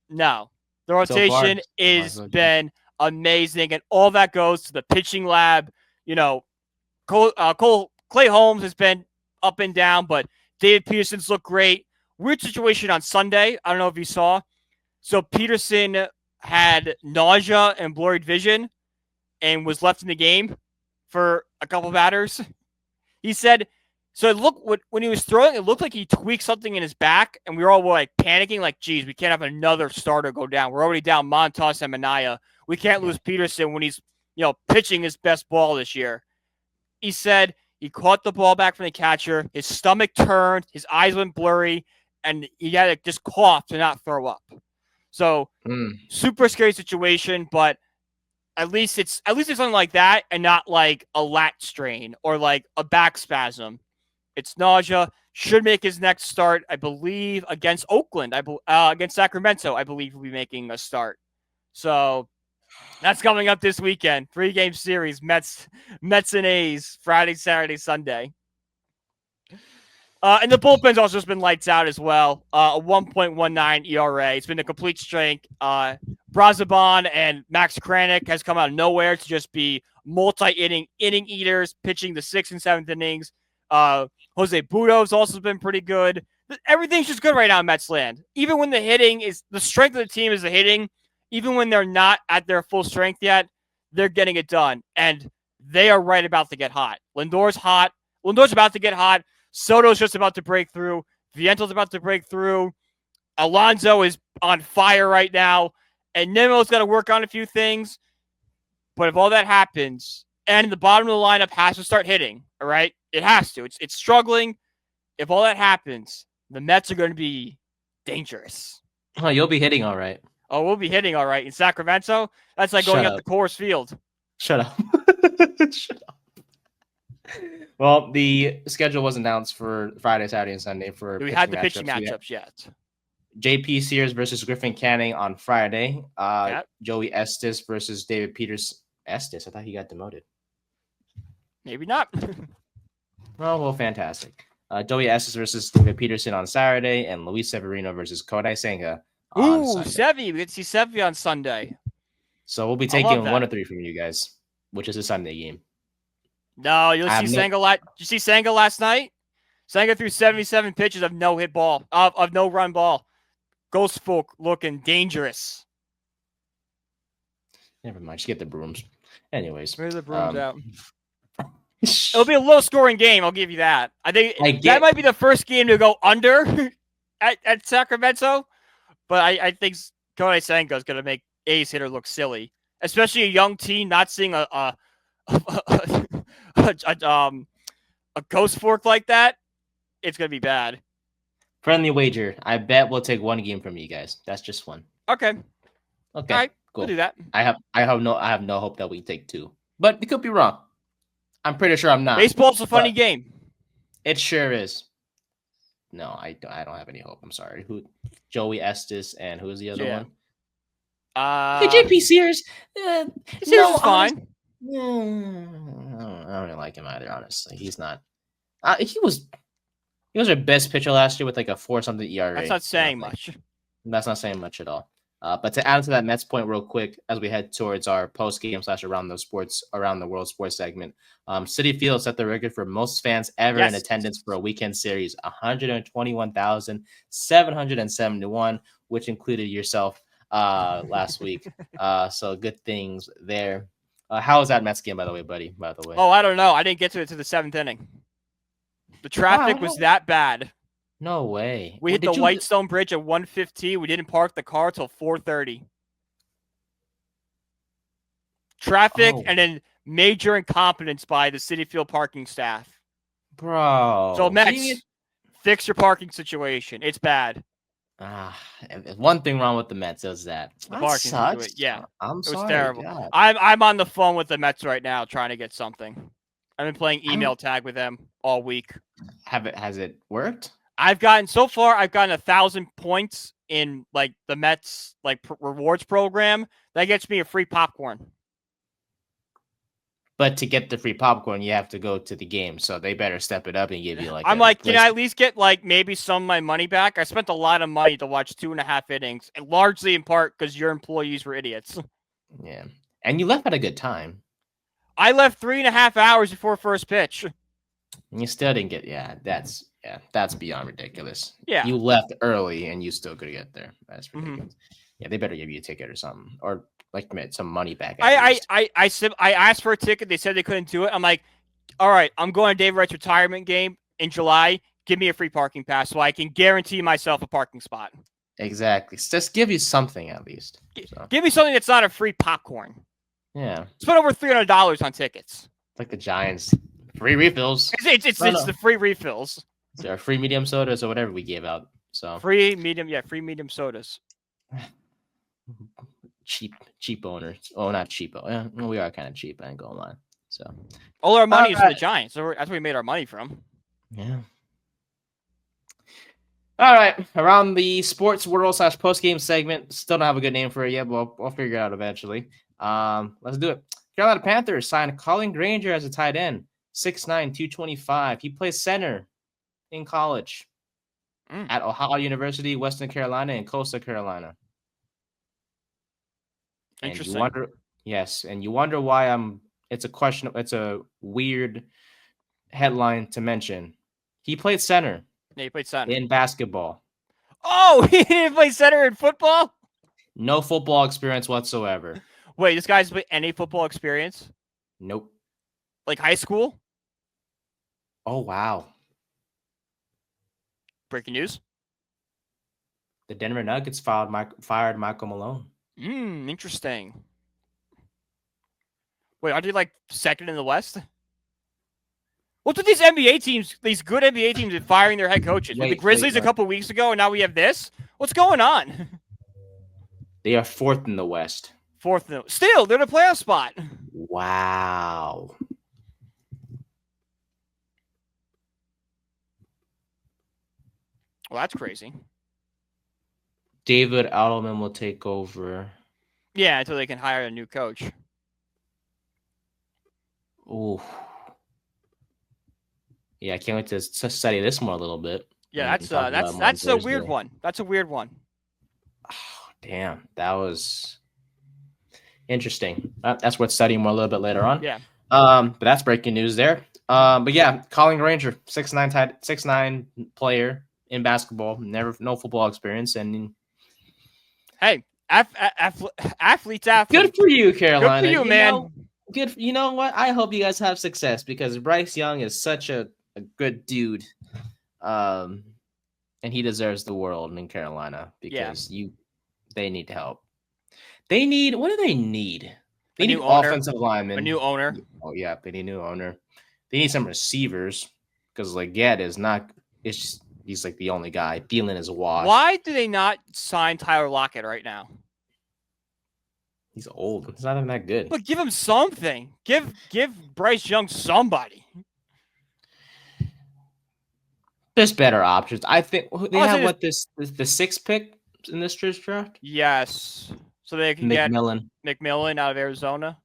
No. The rotation has been amazing, and all that goes to the pitching lab. Clay Holmes has been up and down, but David Peterson's looked great. Weird situation on Sunday. I don't know if you saw. So Peterson had nausea and blurred vision and was left in the game for a couple batters. He said, so it looked, when he was throwing, it looked like he tweaked something in his back, and we were all panicking, geez, we can't have another starter go down. We're already down Montas and Minaya. We can't lose Peterson when he's, pitching his best ball this year. He said he caught the ball back from the catcher. His stomach turned. His eyes went blurry, and he had to just cough to not throw up. So super scary situation, but at least it's something like that and not like a lat strain or like a back spasm. It's nausea. Should make his next start, I believe, against Oakland. Against Sacramento, I believe he'll be making a start. So that's coming up this weekend. 3-game series, Mets and A's, Friday, Saturday, Sunday. And the bullpen's also just been lights out as well. A 1.19 ERA. It's been a complete strength. Brazaban and Max Kranick has come out of nowhere to just be multi-inning eaters, pitching the 6th and 7th innings. Jose Budo's also been pretty good. Everything's just good right now in Mets land. Even when the strength of the team is the hitting, even when they're not at their full strength yet, they're getting it done. And they are right about to get hot. Lindor's hot. Lindor's about to get hot. Soto's just about to break through. Viento's about to break through. Alonso is on fire right now. And Nimmo's got to work on a few things. But if all that happens, and the bottom of the lineup has to start hitting, all right? It has to. It's struggling. If all that happens, the Mets are going to be dangerous. Oh, you'll be hitting all right. Oh, we'll be hitting all right. In Sacramento, that's like going up to Coors Field. Shut up. Shut up. Well, the schedule was announced for Friday, Saturday, and Sunday. We had the pitching matchups yet. JP Sears versus Griffin Canning on Friday. Joey Estes versus David Peters. Estes? I thought he got demoted. Maybe not. Well, fantastic. Joey Estes versus David Peterson on Saturday, and Luis Severino versus Kodai Senga on Sunday. Sevi. We get to see Sevi on Sunday. So we'll be taking 1 or 3 from you guys, which is a Sunday game. No, you'll see Senga. Did you see Senga last night? Senga threw 77 pitches of no hit ball, of no run ball. Ghost folk looking dangerous. Never mind. Just get the brooms. Anyways. Where's the brooms out? It'll be a low scoring game. I'll give you that. I think that might be the first game to go under at Sacramento. But I think Kodai Senga is going to make A's hitter look silly, especially a young team not seeing a ghost fork like that. It's going to be bad. Friendly wager. I bet we'll take 1 game from you guys. That's just 1. Okay. All right. Cool. We'll do that. I have no hope that we take 2, but it could be wrong. I'm pretty sure I'm not. Baseball's a funny game. It sure is. No, I don't have any hope. I'm sorry. Joey Estes and who's the other one? JP Sears. Sears is fine. I don't really like him either. Honestly, he's not. He was our best pitcher last year with like a 4-something ERA. That's not saying much. That's not saying much at all. But to add to that Mets point real quick, as we head towards our post-game / around the world sports segment, Citi Field set the record for most fans ever in attendance for a weekend series, 121,771, which included yourself last week. So good things there. How was that Mets game, by the way, buddy? By the way. Oh, I don't know. I didn't get to it to the 7th inning. The traffic was that bad. No way. We hit the Whitestone Bridge at 1:15. We didn't park the car till 4:30. Traffic and then major incompetence by the Citi Field parking staff. Bro. So Mets, fix your parking situation. It's bad. One thing wrong with the Mets is that. The parking situation. Yeah. I'm sorry. It was terrible. God. I'm on the phone with the Mets right now trying to get something. I've been playing email tag with them all week. Has it worked? I've gotten 1,000 points in like the Mets rewards program. That gets me a free popcorn. But to get the free popcorn, you have to go to the game. So they better step it up and give you like. I'm like, can I at least get like maybe some of my money back? I spent a lot of money to watch 2.5 innings, and largely in part because your employees were idiots. Yeah, and you left at a good time. I left 3.5 hours before first pitch. And you still didn't get. That's beyond ridiculous. Yeah. You left early and you still could get there. That's ridiculous. Mm-hmm. Yeah, they better give you a ticket or something. Or like some money back. I asked for a ticket. They said they couldn't do it. I'm like, all right, I'm going to Dave Wright's retirement game in July. Give me a free parking pass so I can guarantee myself a parking spot. Exactly. Just give you something at least. Give me something that's not a free popcorn. Yeah. Spend over $300 on tickets. Like the Giants. Free refills. It's the free refills. So free medium sodas or whatever we gave out. So free medium sodas. Cheap owners. Oh, not cheap. Yeah, we are kind of cheap. I ain't gonna lie. So all our money is for the Giants. So that's where we made our money from. Yeah. All right. Around the sports world / post game segment. Still don't have a good name for it yet, but we'll figure it out eventually. Let's do it. Carolina Panthers signed Colin Granger as a tight end. 6'9", 225. He plays center in college at Ohio University, Western Carolina, and Coastal Carolina. Interesting. And you wonder why it's a weird headline to mention. He played center. Yeah, he played center in basketball. Oh, he didn't play center in football? No football experience whatsoever. Wait, this guy's played any football experience? Nope. Like high school? Oh, wow. Breaking news. The Denver Nuggets fired Michael Malone. Interesting. Wait, aren't they like second in the West? What's with these NBA teams, these good NBA teams, firing their head coaches? With the Grizzlies a couple weeks ago, and now we have this? What's going on? They are fourth in the West. Still, they're in a playoff spot. Wow. Well, that's crazy. David Adelman will take over. Yeah, until they can hire a new coach. Ooh. Yeah, I can't wait to study this more a little bit. Yeah, And talk about it more on that's a weird Thursday. one. That's a weird one. Oh, damn, that was interesting. That's worth studying more a little bit later on. Yeah. But that's breaking news there. But yeah, Colin Granger, 6'9" player in basketball, no football experience, and Hey, athletes. good for you, Carolina. Good for you, man. Good. You know what? I hope you guys have success because Bryce Young is such a good dude, and he deserves the world in Carolina because they need help. They need, what do they need? They need offensive linemen. A new owner. Oh yeah, they need a new owner. They need some receivers because Leggett is not. It's just, he's like the only guy. Thielen is washed. Why do they not sign Tyler Lockett right now? He's old. He's not even that good. But give him something. Give Bryce Young somebody. There's better options. I think they have the sixth pick in this year's draft. Yes, so they can get McMillan out of Arizona.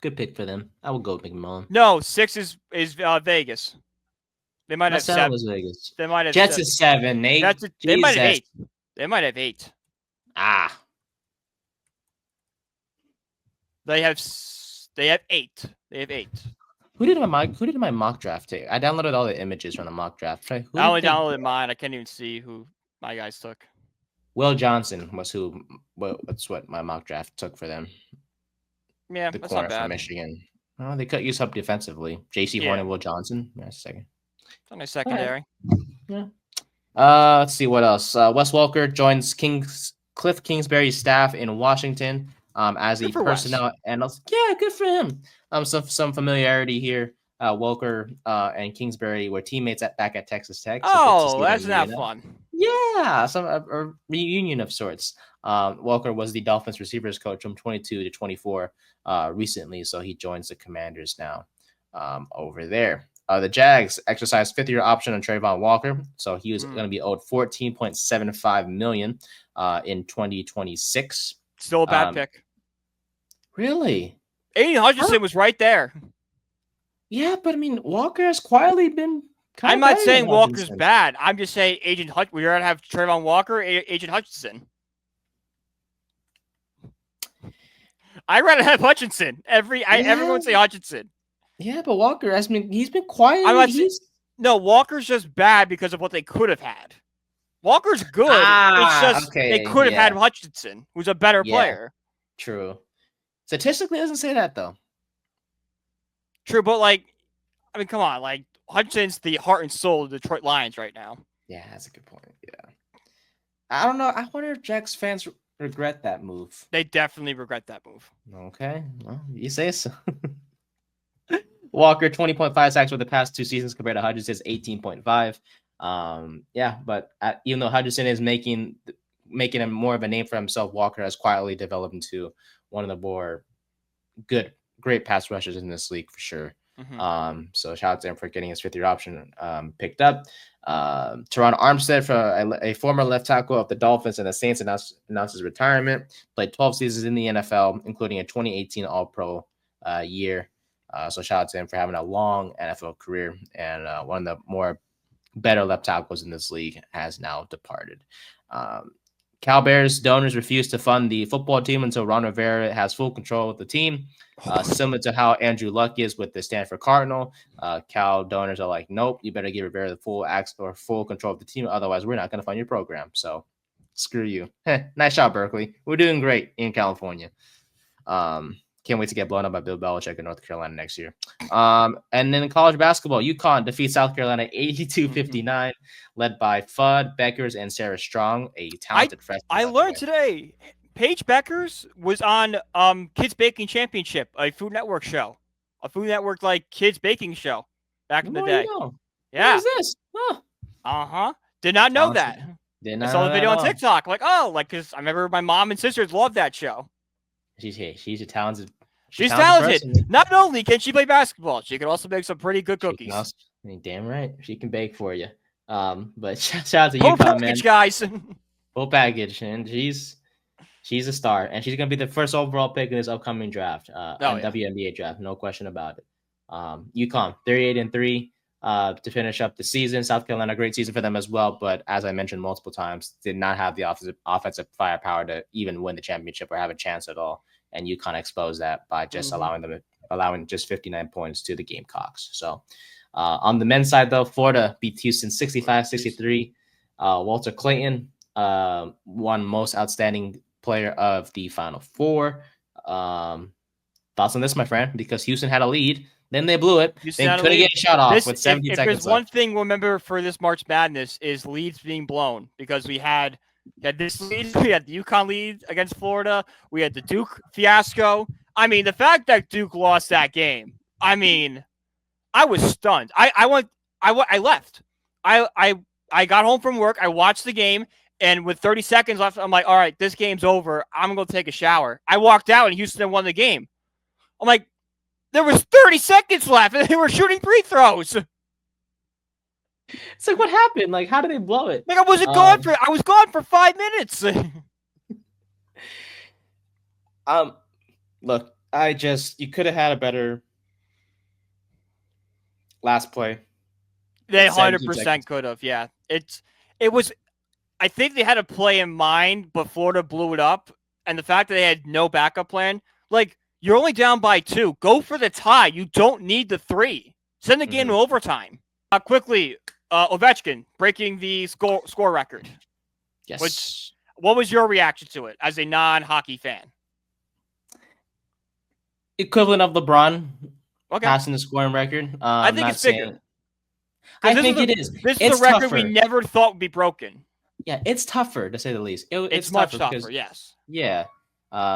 Good pick for them. I will go with McMillan. No, 6 is Vegas. They might have 7. Was Vegas. They might have Jets is 7. 8. They might have 8. They might have 8. Ah. They have 8. They have 8. Who did my mock draft take? I downloaded all the images from the mock draft. I only downloaded mine. I can't even see who my guys took. Will Johnson was who. Well, that's what my mock draft took for them. Yeah, the that's corner not bad. from Michigan. Oh, they could use help defensively. J.C. Horn and Will Johnson. That's a second. It's on my secondary. Right. Yeah. Let's see what else. Wes Welker joins Cliff Kingsbury's staff in Washington as a personnel analyst. Yeah, good for him. Some familiarity here. Welker and Kingsbury were teammates back at Texas Tech. So that's not fun. Yeah, a reunion of sorts. Welker was the Dolphins receivers coach from 22 to 24 recently, so he joins the Commanders now over there. The Jags exercised fifth-year option on Trayvon Walker, so he was going to be owed $14.75 million in 2026. Still a bad pick. Really? Aiden Hutchinson was right there. Yeah, but I mean, Walker has quietly been. I'm not saying Walker's bad. I'm just saying Agent Hutchinson. We're going to have Trayvon Walker, Agent Hutchinson. I'd rather have Hutchinson. Everyone say Hutchinson. Yeah, but Walker, I mean, he's been quiet. No, Walker's just bad because of what they could have had. Walker's good. It's just they could have had Hutchinson, who's a better player. True. Statistically, it doesn't say that, though. True, but, come on. Hutchinson's the heart and soul of the Detroit Lions right now. Yeah, that's a good point. Yeah. I don't know. I wonder if Jags fans regret that move. They definitely regret that move. Okay. Well, you say so. Walker, 20.5 sacks for the past 2 seasons compared to Hutchinson's 18.5. Yeah, but even though Hutchinson is making him more of a name for himself, Walker has quietly developed into one of the more great pass rushers in this league for sure. Mm-hmm. So shout out to him for getting his 5th-year option picked up. Teron Armstead, for a former left tackle of the Dolphins and the Saints, announced his retirement. Played 12 seasons in the NFL, including a 2018 All-Pro year. So shout out to him for having a long NFL career, and one of the more better left tackles in this league has now departed. Cal Bears donors refuse to fund the football team until Ron Rivera has full control of the team. Similar to how Andrew Luck is with the Stanford Cardinal, Cal donors are like, nope, you better give Rivera the full control of the team. Otherwise, we're not going to fund your program. So screw you. Nice shot, Berkeley. We're doing great in California. Can't wait to get blown up by Bill Belichick in North Carolina next year. And then in college basketball, UConn defeats South Carolina 82-59, led by Fudd, Beckers, and Sarah Strong, a talented freshman. I learned today, Paige Beckers was on Kids Baking Championship, a Food Network show. A Food Network, kids baking show back in the day. Yeah. What is this? Huh. Uh-huh. Did not know that. I saw the video on TikTok. Because I remember my mom and sisters loved that show. She's a talented. She's talented. Person. Not only can she play basketball, she can also make some pretty good cookies. Damn right, she can bake for you. But shout out to UConn, man. Guys. Full package, and she's a star, and she's gonna be the first overall pick in this upcoming draft, WNBA draft, no question about it. UConn 38-3, to finish up the season. South Carolina, great season for them as well. But as I mentioned multiple times, did not have the offensive firepower to even win the championship or have a chance at all. And UConn exposed that by just allowing just 59 points to the Gamecocks. So on the men's side, though, Florida beat Houston 65-63. Walter Clayton won most outstanding player of the Final Four. Thoughts on this, my friend? Because Houston had a lead, then they blew it. They couldn't get a shot off with 17 seconds left. If there's one thing we'll remember for this March Madness is leads being blown, because we had this lead, we had the UConn lead against Florida, we had the Duke fiasco. I mean, the fact that Duke lost that game, I mean, I was stunned. I left. I got home from work. I watched the game, and with 30 seconds left, I'm like, all right, this game's over. I'm going to take a shower. I walked out, and Houston won the game. I'm like, there was 30 seconds left, and they were shooting free throws. It's like, what happened? Like, how did they blow it? Like, I was gone for 5 minutes. Look, you could have had a better last play. They 100% could have. Yeah, it was. I think they had a play in mind, but Florida blew it up, and the fact that they had no backup plan, like, you're only down by 2. Go for the tie. You don't need the 3. Send the game to overtime. Quickly, Ovechkin breaking the score record. Yes. What was your reaction to it as a non-hockey fan? Equivalent of LeBron passing the scoring record. I think it's bigger. I think it is. This is a record we never thought would be broken. Yeah, it's tougher, to say the least. It's much tougher, yes. Yeah.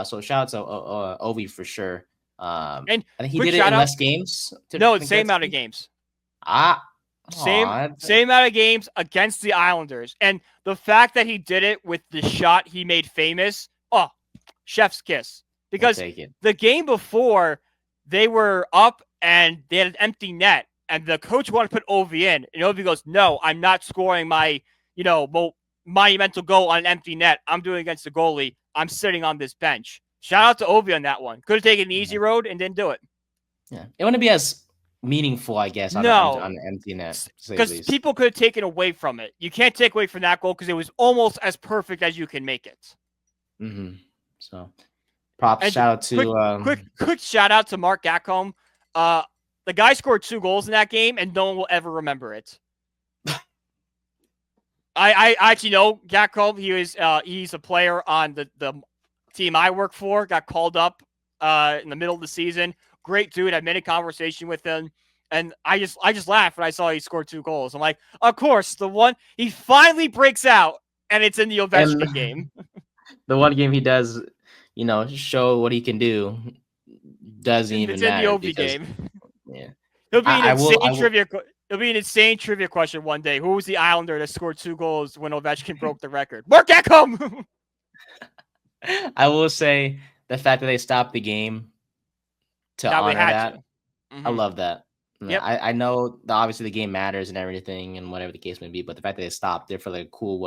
So shout out to Ovi for sure. And I think he did it in less games. No, the same amount of games. Same amount of games against the Islanders. And the fact that he did it with the shot he made famous, chef's kiss. Because the game before, they were up and they had an empty net, and the coach wanted to put Ovi in. And Ovi goes, no, I'm not scoring my, monumental goal on an empty net. I'm doing it against the goalie. I'm sitting on this bench. Shout out to Ovi on that one. Could have taken an easy road and didn't do it. Yeah, it wouldn't be as meaningful, I guess, on an empty net. Because people could have taken away from it. You can't take away from that goal because it was almost as perfect as you can make it. Mm-hmm. So, props. Shout out to quick shout out to Mark Gacom. The guy scored 2 goals in that game, and no one will ever remember it. I actually know Gacom. He's a player on the team I work for. Got called up in the middle of the season. Great dude. I made a conversation with him, and I just laughed when I saw he scored 2 goals. I'm like, of course, the one he finally breaks out, and it's in the Ovechkin game. The one game he does, show what he can do, doesn't even matter. It's in the Ovi game. Yeah, It'll be an insane trivia. It'll be an insane trivia question one day. Who was the Islander that scored 2 goals when Ovechkin broke the record? Mark Gacom! I will say the fact that they stopped the game to honor that. Mm-hmm. I love that. Yep. I know that obviously the game matters and everything and whatever the case may be, but the fact that they stopped there for like cool,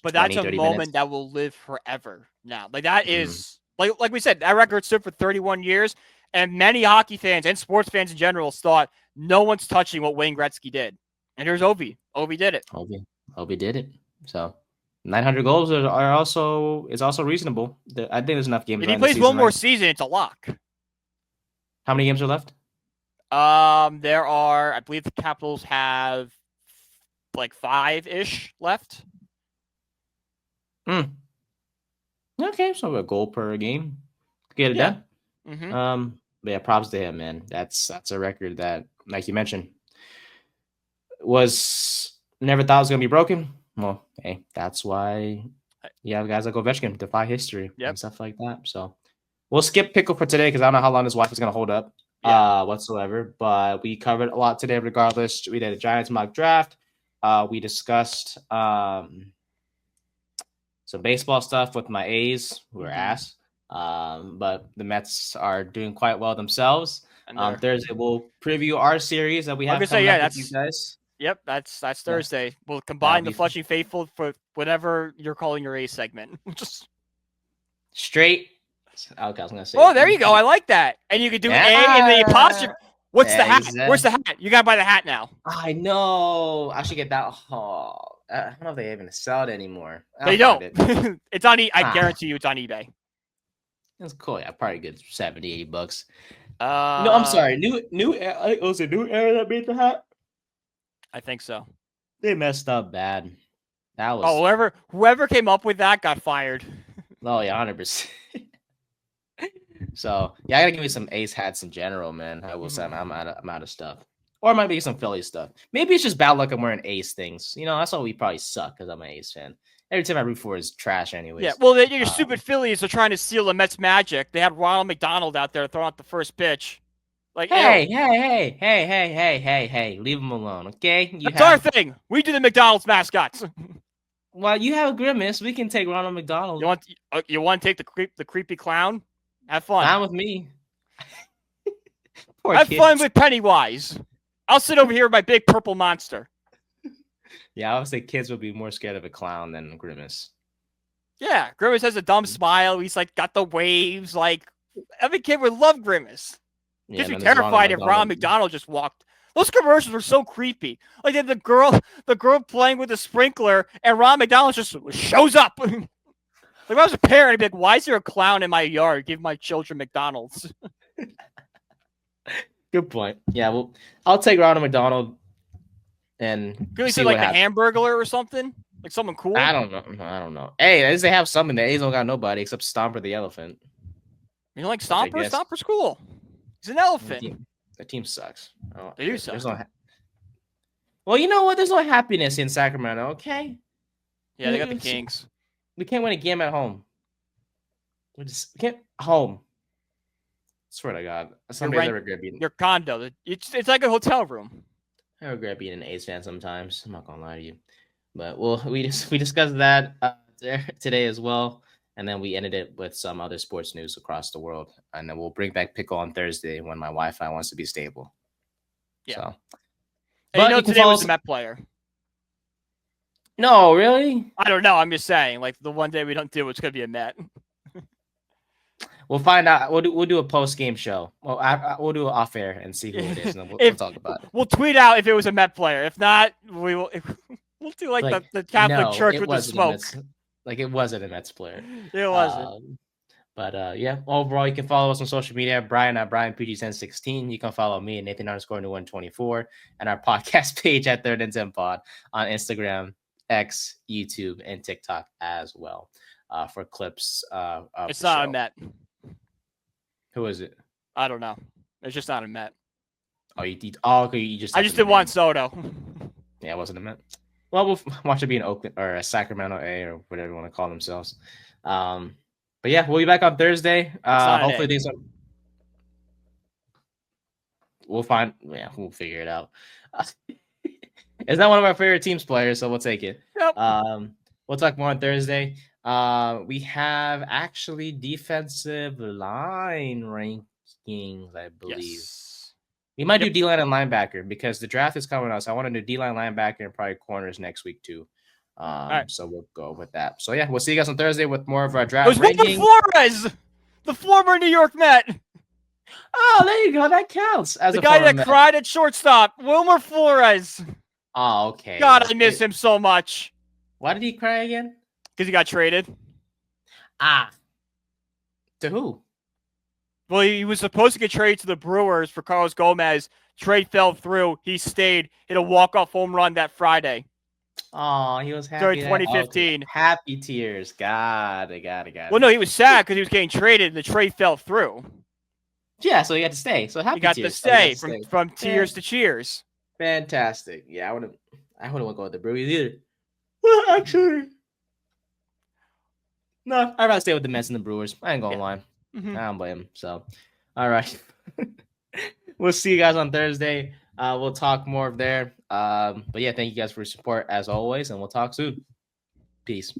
but that's a moment that will live forever now. Like that is, like we said, that record stood for 31 years, and many hockey fans and sports fans in general thought no one's touching what Wayne Gretzky did. And here's Ovi. Ovi did it. Ovi did it. So 900 goals is also reasonable. I think there's enough games. If he plays one more season, it's a lock. How many games are left? There are, I believe the Capitals have like 5-ish left. Okay, so a goal per game. Get it done. Mm-hmm. But yeah, props to him, man. That's a record that, like you mentioned, was never thought was gonna be broken. Well, hey, that's why you have guys like Ovechkin defy history and stuff like that. So we'll skip Pickle for today because I don't know how long his wife is gonna hold up whatsoever. But we covered a lot today regardless. We did a Giants mock draft. We discussed some baseball stuff with my A's, who are ass. But the Mets are doing quite well themselves. Thursday we'll preview our series that we have coming up with you guys. Yep, that's Thursday. We'll combine the Flushing Faithful for whatever you're calling your A segment. Just straight. Okay, I was gonna say. Oh, there you go. I like that. And you could do A and the apostrophe. What's the hat? Exactly. Where's the hat? You gotta buy the hat now. I know. I should get that. Oh, I don't know if they even sell it anymore. They don't. It's on I guarantee you it's on eBay. That's cool. Yeah, probably good 70, $80. No, I'm sorry. New era. Was it New Era that made the hat? I think so. They messed up bad. That was whoever came up with that got fired. Oh yeah, 100%. So yeah, I gotta give me some Ace hats in general, man. I will say I'm out of stuff. Or it might be some Philly stuff. Maybe it's just bad luck I'm wearing Ace things. You know, that's why we probably suck because I'm an Ace fan. Every team I root for is trash anyways. Yeah, well, your stupid Phillies are trying to steal the Mets magic. They had Ronald McDonald out there throwing out the first pitch. Like, hey, leave him alone, okay? That's our thing. We do the McDonald's mascots. Well, you have a Grimace. We can take Ronald McDonald. You want to take the creepy clown? Have fun. Not with me. Have fun with Pennywise. I'll sit over here with my big purple monster. Yeah, I would say kids would be more scared of a clown than Grimace. Yeah, Grimace has a dumb smile. He's like got the waves. Like every kid would love Grimace. Just be terrified if Ronald McDonald just walked. Those commercials were so creepy. Like the girl playing with the sprinkler, and Ronald McDonald just shows up. Like if I was a parent, I'd be like, "Why is there a clown in my yard? Give my children McDonald's." Good point. Yeah, well, I'll take Ronald McDonald and can we see like the Hamburglar or something? Like someone cool? I don't know. Hey, at least they have something. The A's don't got nobody except Stomper the elephant. You know, like Stomper? Stomper's cool. He's an elephant. The team sucks. They do suck. Well, you know what? There's no happiness in Sacramento, okay? Yeah, they got the Kings. We can't win a game at home. We can't home. Swear to God. Somebody's ever regret beating your condo. It's like a hotel room. I regret being an A's fan sometimes. I'm not gonna lie to you. But we discussed that today as well. And then we ended it with some other sports news across the world. And then we'll bring back Pickle on Thursday when my Wi-Fi wants to be stable. Yeah. So. But you know today was a Met player. No, really? I don't know. I'm just saying. Like the one day we don't do it's going to be a Met. We'll find out. We'll do a post-game show. Well, we'll do it off-air and see who it is. And we'll talk about it. We'll tweet out if it was a Met player. If not, we'll do like the Catholic Church with the smoke. Like it wasn't a Mets player. It wasn't. But yeah, overall, you can follow us on social media. Brian at BrianPG1016. You can follow me at Nathan_124 and our podcast page at Third and 10 Pod on Instagram, X, YouTube, and TikTok as well for clips. It's not a Met. Who is it? I don't know. It's just not a Met. Okay. I just did Juan Soto. Yeah, it wasn't a Met. Well, we'll watch it be an Oakland or a Sacramento A or whatever you want to call themselves. But yeah, we'll be back on Thursday. Hopefully these are. We'll figure it out. It's not one of our favorite teams players, so we'll take it. Yep. We'll talk more on Thursday. We have actually defensive line rankings, I believe. Yes. We might do D-line and linebacker because the draft is coming out. So I want to do D-line, linebacker, and probably corners next week too. Right. So we'll go with that. So yeah, we'll see you guys on Thursday with more of our draft. It was Wilmer Flores, the former New York Met. Oh, there you go. That counts. As the guy that cried at shortstop, Wilmer Flores. Oh, okay. God, I miss him so much. Why did he cry again? Because he got traded. To who? Well, he was supposed to get traded to the Brewers for Carlos Gomez. Trade fell through. He stayed. Hit a walk-off home run that Friday. Oh, he was happy. During 2015. Happy tears. Got it. Well, no, he was sad because he was getting traded and the trade fell through. Yeah, so he had to stay. So happy he got tears. To stay from tears to cheers. Fantastic. Yeah, I wouldn't want to go with the Brewers either. Well, actually, no, I'd rather stay with the Mets and the Brewers. I ain't gonna lie. Mm-hmm. I don't blame him. So, all right. We'll see you guys on Thursday. We'll talk more there. But yeah, thank you guys for your support as always, and we'll talk soon. Peace.